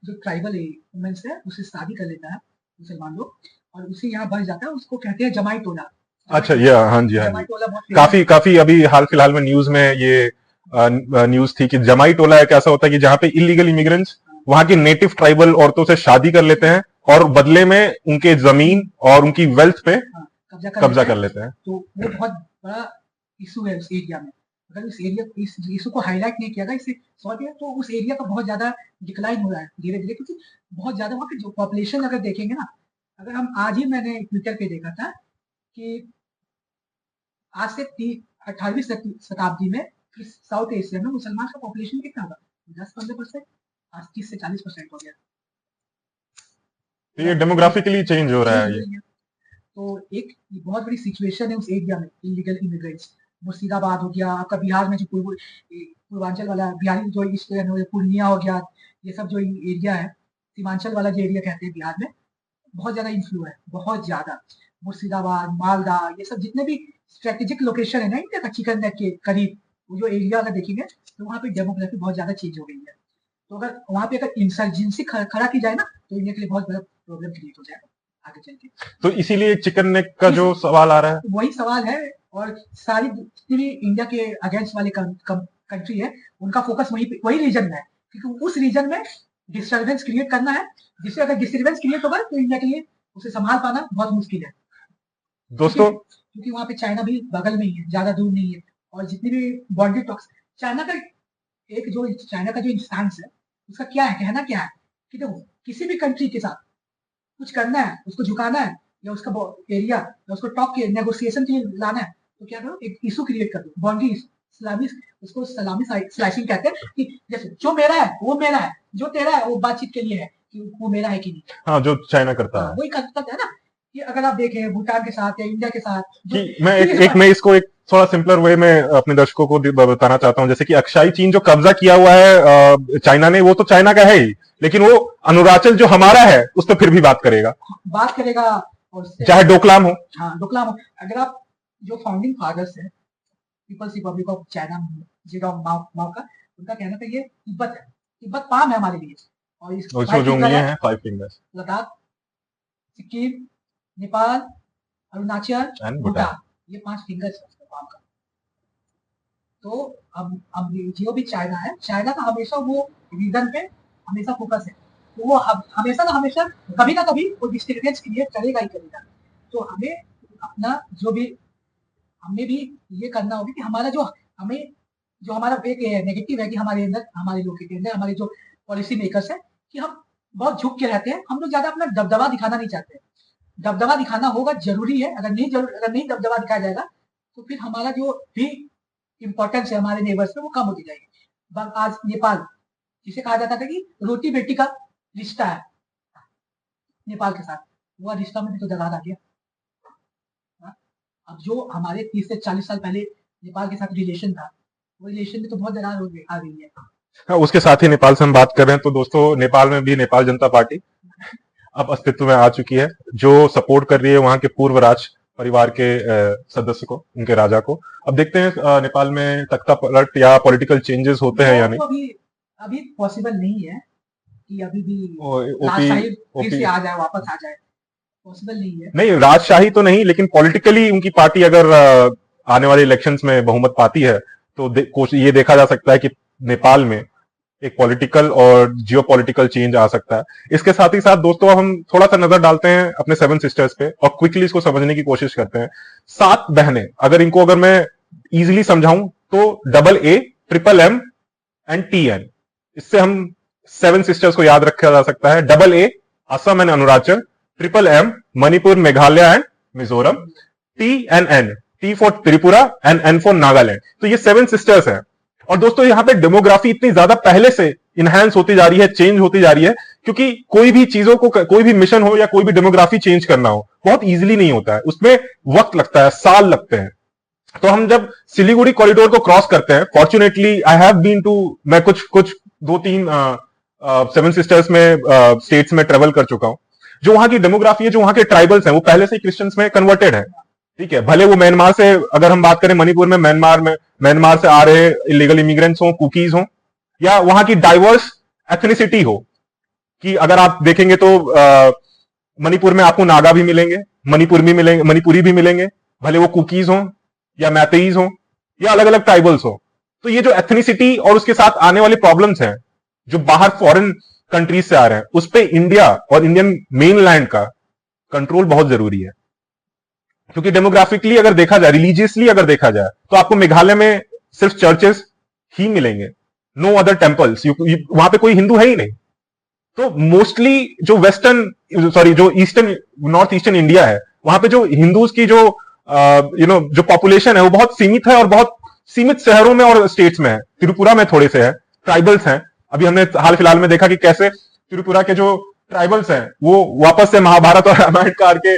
जो ट्राइबल वुमेन्स है उससे शादी कर लेता है मुसलमान लोग, और उसे यहाँ बस जाता है, उसको कहते हैं जमाई टोला। अच्छा, ये हाँ जी, हाँ जी, काफी अभी हाल फिलहाल में न्यूज में ये न्यूज थी कि जमाई टोला एक ऐसा होता है कि जहाँ पे इलीगल इमिग्रेंट्स वहां की नेटिव ट्राइबल औरतों से शादी कर लेते हैं और बदले में उनके जमीन और उनकी वेल्थ पे कब्जा कर लेते हैं। तो वो बहुत बड़ा इशू है उस एरिया में। अगर उस एरिया इस इशू को हाईलाइट नहीं किया गया, इसे सॉल्व किया, तो उस एरिया का बहुत ज्यादा डिक्लाइन हो रहा है धीरे धीरे, क्योंकि बहुत ज्यादा वहाँ की जो पॉपुलेशन अगर देखेंगे ना, अगर हम आज ही मैंने ट्विटर पे देखा था कि आज से 18वीं शताब्दी में कि साउथ एशिया में मुसलमान का पॉपुलेशन कितना होगा, 10-15%, आज 30 से 40% हो गया। तो ये डेमोग्राफिकली चेंज हो रहा है ये। तो एक बहुत बड़ी सिचुएशन है उस एरिया में, इलीगल इमिग्रेंट्स। मुर्शिदाबाद हो गया, आपका बिहार में जो पूर्वांचल वाला बिहारी जो ईस्ट पूर्णिया हो गया, ये सब जो एरिया है, सीमांचल वाला जो एरिया कहते हैं बिहार में, बहुत ज्यादा इन्फ्लू है, बहुत ज्यादा। मुर्शिदाबाद, मालदा, ये सब जितने भी स्ट्रेटेजिक लोकेशन है ना इंडिया का, चिकन नेक के करीब, वो जो एरिया अगर देखेंगे तो वहाँ पे डेमोग्राफी बहुत ज्यादा चेंज हो गई है। तो अगर वहाँ पे अगर इंसर्जेंसी खड़ा की जाए ना, तो इंडिया के लिए बहुत बड़ा प्रॉब्लम क्रिएट हो जाएगा आगे चल के। तो इसीलिए चिकन नेक का जो सवाल आ रहा है, वही सवाल है। और सारी जितनी भी इंडिया के अगेंस्ट वाले कंट्री है, उनका फोकस वही रीजन में है, क्योंकि उस रीजन में डिस्टर्बेंस क्रिएट करना है, जिससे अगर डिस्टर्बेंस क्रिएट होगा तो इंडिया के लिए उसे संभाल पाना बहुत मुश्किल है दोस्तों। क्योंकि वहां पे चाइना भी बगल में ही है, ज्यादा दूर नहीं है। और जितनी भी बॉन्डी टॉक्स, चाइना का जो इंस्टांस है, उसका क्या है, कहना क्या है कि देखो, किसी भी कंट्री के साथ कुछ करना है, उसको झुकाना है, या उसका एरिया या उसको टॉप के नेगोशिएशन के लिए लाना है, तो क्या करो, एक इशू क्रिएट कर दो, बाउंड्री सलामी, उसको सलामी स्लाइसिंग कहते हैं, कि जैसे जो मेरा है वो मेरा है, जो तेरा है वो बातचीत के लिए है कि वो मेरा है कि नहीं। हाँ, जो चाइना करता है वही करता है ना, कि अगर आप देखें भूटान के साथ या इंडिया के साथ, कि मैं इसको एक थोड़ा सिंपलर वे में अपने दर्शकों को बताना चाहता हूं। जैसे कि अक्साई चीन जो कब्जा किया हुआ है चाइना ने, वो तो चाइना का है ही, लेकिन वो अरुणाचल जो हमारा है उस पर फिर भी बात करेगा और चाहे डोकलाम हो। हाँ, डोकलाम हो। अगर आप जो फाउंडिंग फादर्स है people's republic of China, Zedong Mao का, उनका कहना था ये तिब्बत है, तिब्बत पाम है हमारे लिए, और इसको जो उंगलियां हैं 5 फिंगर्स, लद्दाख, सिक्किम, नेपाल, अरुणाचल, भूटान, ये 5 फिंगर्स है पाम का। तो अब जो भी चाइना है, चाइना का हमेशा वो रीजन पे हमेशा फोकस है, तो वो हमेशा कभी ना कभी वो डिस्टर्बेंस क्रिएट करेगा ही करेगा। तो हमें अपना हमें भी ये करना होगा कि हमारा जो हमारा एक नेगेटिव है कि हमारे अंदर, हमारे लोगों के अंदर, हमारे जो पॉलिसी मेकर्स है, कि हम बहुत झुक के रहते हैं, हम लोग ज्यादा अपना दबदबा दिखाना नहीं चाहते। दबदबा दिखाना होगा, जरूरी है, अगर नहीं दबदबा दिखाया जाएगा तो फिर हमारा जो भी इंपॉर्टेंस है हमारे नेबर्स में, वो कम होती जाएगी। आज नेपाल, जिसे कहा जाता था कि रोटी बेटी का रिश्ता है नेपाल के साथ, वो रिश्ता में भी तो दरार आ गया। अब जो हमारे 30 से 40 साल पहले नेपाल के साथ रिलेशन था, वो रिलेशन में तो बहुत दरार आ गई है। हाँ, उसके साथ ही नेपाल से हम बात कर रहे हैं, तो दोस्तों नेपाल में भी नेपाल जनता पार्टी अब अस्तित्व में आ चुकी है, जो सपोर्ट कर रही है वहां के पूर्व राज परिवार के सदस्य को, उनके राजा को। अब देखते हैं नेपाल में तख्ता पलट या पॉलिटिकल चेंजेस होते हैं या नहीं। अभी पॉसिबल नहीं है कि अभी भी राजशाही फिर से आ जाए, वापस आ जाए, पॉसिबल नहीं है। नहीं, राजशाही तो नहीं, लेकिन पॉलिटिकली उनकी पार्टी अगर आने वाले इलेक्शंस में बहुमत पाती है, तो ये देखा जा सकता है कि नेपाल में एक पॉलिटिकल और जियोपॉलिटिकल चेंज आ सकता है। इसके साथ ही साथ दोस्तों, अब हम थोड़ा सा नजर डालते हैं अपने 7 सिस्टर्स पे और क्विकली इसको समझने की कोशिश करते हैं। 7 बहनें, अगर मैं इजीली समझाऊं तो AA, MMM एंड TN, इससे हम 7 सिस्टर्स को याद रखा जा सकता है। AA Assam and Arunachal, MMM Manipur, Meghalaya and Mizoram, TNN, T for Tripura and N for Nagaland. तो ये 7 सिस्टर्स हैं। और दोस्तों, यहाँ पे डेमोग्राफी इतनी ज्यादा पहले से इनहैंस होती जा रही है, चेंज होती जा रही है, क्योंकि कोई भी चीजों को, कोई भी मिशन हो या कोई भी डेमोग्राफी चेंज करना हो, बहुत इजीली नहीं होता है, उसमें वक्त लगता है, साल लगते हैं। तो हम जब सिलीगुड़ी कॉरिडोर को क्रॉस करते हैं, fortunately I have been to, मैं कुछ 2-3 7 सिस्टर्स में स्टेट्स में ट्रेवल कर चुका हूं। जो वहां की डेमोग्राफी है, जो वहां के ट्राइबल्स हैं, वो पहले से क्रिश्चियंस में कन्वर्टेड है, ठीक है। भले वो म्यांमार से, अगर हम बात करें मणिपुर में, म्यांमार से आ रहे इलीगल इमिग्रेंट्स हो, कुकीज हो, या वहां की डाइवर्स एथनिसिटी हो, कि अगर आप देखेंगे तो मणिपुर में आपको नागा भी मिलेंगे, मणिपुरी भी मिलेंगे, भले वो कुकीज हो या मैतेईज हो या अलग अलग ट्राइबल्स हो। तो ये जो एथनिसिटी और उसके साथ आने वाली प्रॉब्लम्स हैं, जो बाहर फॉरेन कंट्रीज से आ रहे हैं, उस पर इंडिया और इंडियन मेनलैंड का कंट्रोल बहुत जरूरी है। क्योंकि डेमोग्राफिकली अगर देखा जाए, रिलीजियसली अगर देखा जाए, तो आपको मेघालय में सिर्फ चर्चेस ही मिलेंगे, नो अदर टेम्पल्स, वहां पे कोई हिंदू है ही नहीं। तो मोस्टली जो नॉर्थ ईस्टर्न इंडिया है, वहां पे जो हिंदूज की जो जो पॉपुलेशन है, वो बहुत सीमित है और बहुत सीमित शहरों में और स्टेट्स में है, त्रिपुरा में थोड़े से है, ट्राइबल्स हैं। अभी हमने हाल फिलहाल में देखा कि कैसे त्रिपुरा के जो ट्राइबल्स हैं वो वापस से महाभारत और रामायण काल के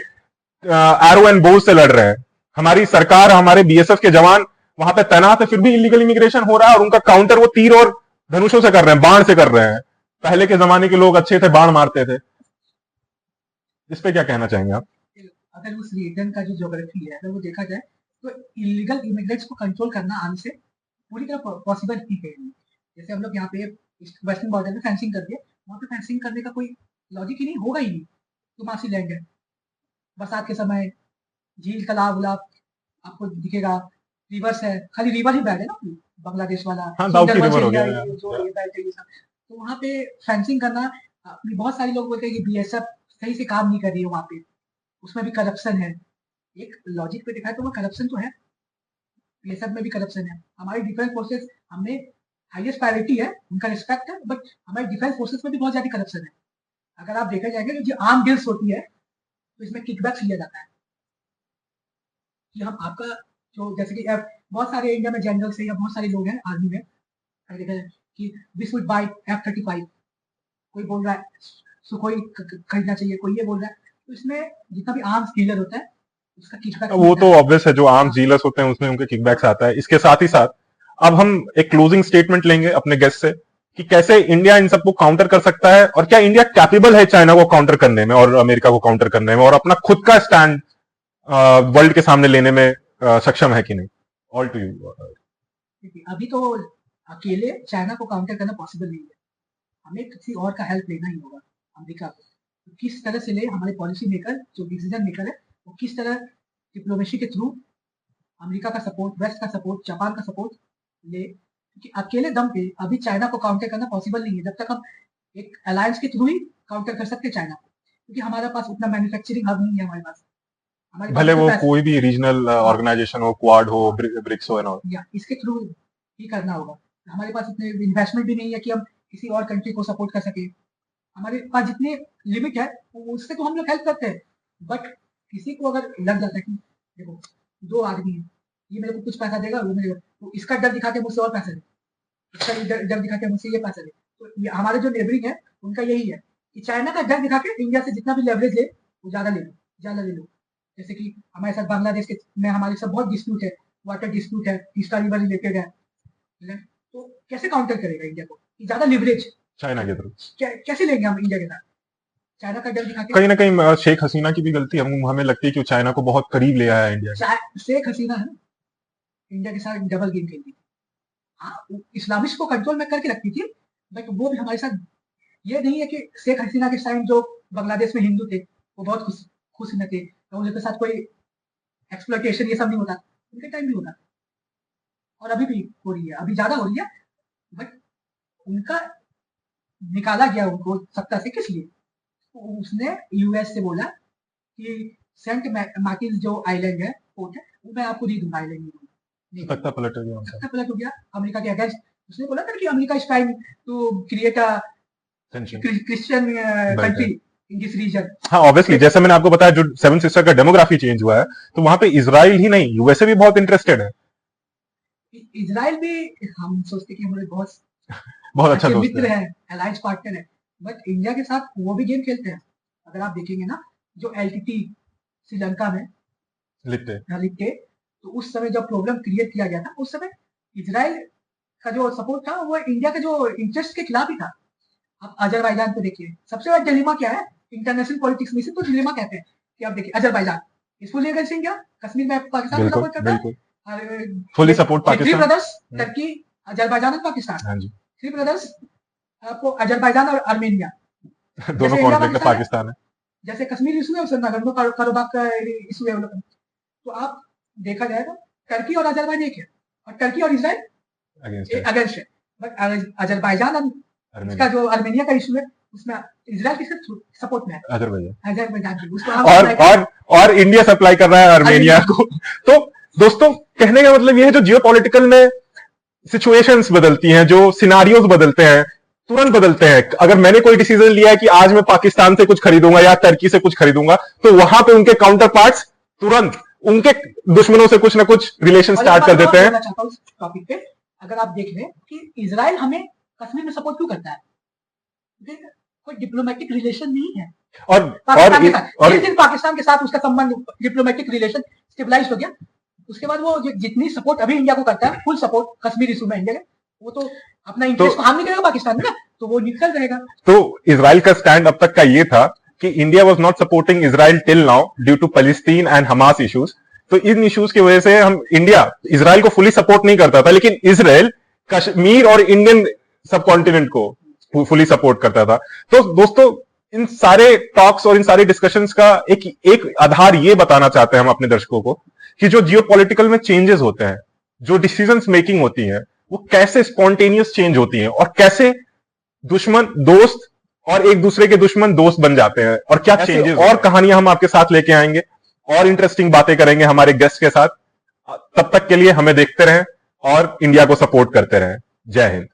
एरो एंड बोव से लड़ रहे हैं। हमारी सरकार, हमारे बीएसएफ के जवान वहां पे तैनात है, फिर भी इलीगल इमिग्रेशन हो रहा है और उनका काउंटर वो तीर और धनुषों से कर रहे हैं, बाण से कर रहे हैं। पहले के जमाने के लोग अच्छे थे, बाण मारते थे। इस पे क्या कहना चाहेंगे आप? अगर उस रीजन का जो ज्योग्राफी है अगर वो देखा जाए तो इलीगल इमिग्रेंट्स को कंट्रोल करना आने से पूरी तरह पॉसिबल ही है। जैसे हम लोग यहाँ पे वेस्टर्न बॉर्डर में फेंसिंग कर दिए, वहाँ पे फेंसिंग करने का कोई लॉजिक ही नहीं, होगा ही नहीं। तो मासी लैंड है, बरसात के समय झील तालाब उलाब आपको दिखेगा, रिवर्स है, खाली रिवर ही बैड है ना बांग्लादेश वाला, हाँ, दाऊदी रिवर हो गया है। तो वहाँ पे फेंसिंग करना, बहुत सारे लोग बोलते हैं कि बीएसएफ सही से काम नहीं कर रही है वहाँ पे, उसमें भी करप्शन है। एक लॉजिक पे देखा है तो वो करप्शन तो है, बीएसएफ में भी करप्शन है। हमारी डिफेंस फोर्सेस, हमने हाईएस्ट प्रायोरिटी है, उनका रिस्पेक्ट है, बट हमारी डिफेंस फोर्सेस में भी बहुत ज्यादा करप्शन है। अगर आप देखा जाएगा जो आर्म डील्स होती है तो इसमें किकबैक्स लिया जाता है कि हम आपका जो, जैसे कि बहुत सारे इंडिया में जनरल्स है या बहुत सारे लोग हैं आर्मी में, देखा जाए कि दिस वुड बाय F-35, कोई बोल रहा है सुखोई खरीदना चाहिए, कोई ये बोल रहा है। तो इसमें जितना भी आर्म्स डीलर होता है उसका किकबैक, वो तो ऑब्वियस है, जो आर्म्स डीलर्स होते हैं उसमें उनके किकबैक्स आता है। इसके साथ ही साथ अब हम एक क्लोजिंग स्टेटमेंट लेंगे अपने गेस्ट से कि कैसे इंडिया इन सबको काउंटर कर सकता है और क्या इंडिया कैपेबल है चाइना को काउंटर करने में और अमेरिका को काउंटर करने में और अपना खुद का स्टैंड वर्ल्ड के सामने लेने में सक्षम है कि नहीं। All to you. अभी तो अकेले चाइना को काउंटर करना पॉसिबल नहीं है, हमें किसी और का हेल्प लेना ही होगा। अमेरिका को किस तरह से ले, हमारे पॉलिसी मेकर जो डिसीजन मेकर है वो किस तरह डिप्लोमेसी के थ्रू अमेरिका का सपोर्ट, वेस्ट का सपोर्ट, जापान का सपोर्ट ले, क्योंकि अकेले दम पे अभी चाइना को काउंटर करना पॉसिबल नहीं है। जब तक हम एक अलायंस के थ्रू ही काउंटर कर सकते हैं चाइना को, क्योंकि हमारे पास उतना मैन्युफैक्चरिंग हब नहीं है हमारे पास। भले वो कोई भी रीजनल ऑर्गेनाइजेशन हो, क्वाड हो, ब्रिक्स हो, या इसके थ्रू ही करना होगा। हमारे पास इतने इन्वेस्टमेंट भी नहीं है कि हम किसी और कंट्री को सपोर्ट कर सके। हमारे पास जितने लिमिट है उससे तो हम लोग हेल्प करते हैं, बट किसी को अगर लग जाता है कि देखो दो आदमी है, ये मेरे को कुछ पैसा देगा, वो मेरे तो इसका डर दिखा के मुझसे और पैसा दे, इसका डर दिखा के मुझसे ये पैसा दे। तो ये हमारे जो नेबरिंग है उनका यही है कि चाइना का डर दिखा के इंडिया से जितना भी लेवरेज ले वो ज्यादा ले लो, ज्यादा ले लो। जैसे कि हमारे साथ बांग्लादेश के में हमारे साथ बहुत डिस्प्यूट है, वाटर डिस्प्यूट है, तीस्ता रिवर रिलेटेड है, तो कैसे काउंटर करेगा इंडिया को? ज्यादा लिवरेज चाइना के थ्रू कैसे लेंगे हम इंडिया के साथ? चाइना का डर दिखा के कहीं ना कहीं शेख हसीना की भी गलती हमें लगती है कि चाइना को बहुत करीब ले आया है इंडिया। शेख हसीना है इंडिया के साथ डबल गेम खेलती थी। हाँ, इस्लामिस्ट को कंट्रोल में करके रखती थी, बट वो भी हमारे साथ ये नहीं है कि शेख हसीना के टाइम जो बांग्लादेश में हिंदू थे वो बहुत खुश न थे, उनके साथ कोई एक्सप्लॉयटेशन ये सब नहीं होता, उनके टाइम भी होता और अभी भी हो रही है, अभी ज्यादा हो रही है। बट उनका निकाला गया उनको सत्ता से किस लिए? उसने यूएस से बोला कि सेंट मार्टिन जो आइलैंड है, पोर्ट है, वो मैं आपको नहीं दूंगा, आइलैंड नहीं, तख्ता पलट हो गया अमेरिका के अगेंस्ट। उसने बोला था कि America is trying to create a Christian country in this region. हाँ, ऑब्वियसली जैसे मैंने आपको बताया जो सेवन सिस्टर का डेमोग्राफी चेंज हुआ है, तो वहां पे इजराइल ही नहीं यूएसए भी बहुत इंटरेस्टेड है। इजराइल भी हम सोचते कि हमारे बहुत अच्छा मित्र है, अलायंस पार्टनर है, बट इंडिया के साथ वो भी गेम खेलते हैं। अगर आप देखेंगे ना जो एलटीटी श्रीलंका में लिखते तो उस समय जब प्रॉब्लम क्रिएट किया गया था उस समय इजराइल का जो सपोर्ट था वो इंडिया के जो इंटरेस्ट के खिलाफ ही था। आप अजरबैजान को देखिए, सबसे बड़ा डिलेमा क्या है इंटरनेशनल पॉलिटिक्स में से, तो डिलेमा कहते हैं कि आप देखिए अजरबैजान इसफुली अगेंस्ट इंडिया, कश्मीर में पाकिस्तान को सपोर्ट करता है, fully support Pakistan, three brothers Turkey, Azerbaijan और पाकिस्तान, थ्री ब्रदर्स आपको अजरबैजान और आर्मेनिया दोनों कॉन्फ्लिक्ट में पाकिस्तान है। जैसे कश्मीर इशू है, नगर्नो कारोबाग का इशू है। तो आप देखा जाए तो टर्की और अजरबैजान एक है और टर्की और इजराइल अगेंस्ट है, बट अजरबैजान और इसका जो आर्मेनिया का इशू है उसमें इजराइल किसके सपोर्ट में है? अजरबैजान। और इंडिया सप्लाई कर रहा है आर्मेनिया को। तो दोस्तों कहने का मतलब ये है जो जियोपॉलिटिकल में सिचुएशंस बदलती हैं, जो सिनारियोज बदलते हैं, तुरंत बदलते हैं। अगर मैंने कोई डिसीजन लिया है कि आज मैं पाकिस्तान से कुछ खरीदूंगा या टर्की से कुछ खरीदूंगा, तो वहां पे उनके काउंटर पार्ट्स तुरंत उनके दुश्मनों से कुछ ना कुछ रिलेशन स्टार्ट कर देते हैं। टॉपिक पे अगर आप देख लें कि इजराइल हमें कश्मीर में सपोर्ट क्यों करता है, कोई डिप्लोमेटिक रिलेशन नहीं है और जिस दिन पाकिस्तान के साथ उसका संबंध डिप्लोमेटिक रिलेशन स्टेबलाइज हो गया, उसके बाद वो जितनी सपोर्ट अभी इंडिया को करता है, फुल सपोर्ट कश्मीर इशू में इंडिया का, वो तो अपना इंटरेस्ट तो हार्म नहीं करेगा पाकिस्तान में, तो वो निकल रहेगा। तो इजराइल का स्टैंड अब तक का ये था कि India was not supporting Israel till now due to Palestine and Hamas issues. तो इन इश्यूज की वजह से हम इंडिया इजराइल को फुली सपोर्ट नहीं करता था, लेकिन इजराइल कश्मीर और इंडियन सब कॉन्टिनेंट को फुली सपोर्ट करता था। तो दोस्तों, इन सारे टॉक्स और इन सारे डिस्कशंस का एक आधार ये बताना चाहते हैं हम अपने दर्शकों को कि जो जियोपॉलिटिकल में चेंजेस होते हैं, जो डिसीजंस मेकिंग होती है, वो कैसे स्पॉन्टेनियस चेंज होती है और कैसे दुश्मन दोस्त और एक दूसरे के दुश्मन दोस्त बन जाते हैं, और क्या चेंजेस और कहानियां हम आपके साथ लेके आएंगे और इंटरेस्टिंग बातें करेंगे हमारे गेस्ट के साथ। तब तक के लिए हमें देखते रहें और इंडिया को सपोर्ट करते रहें। जय हिंद।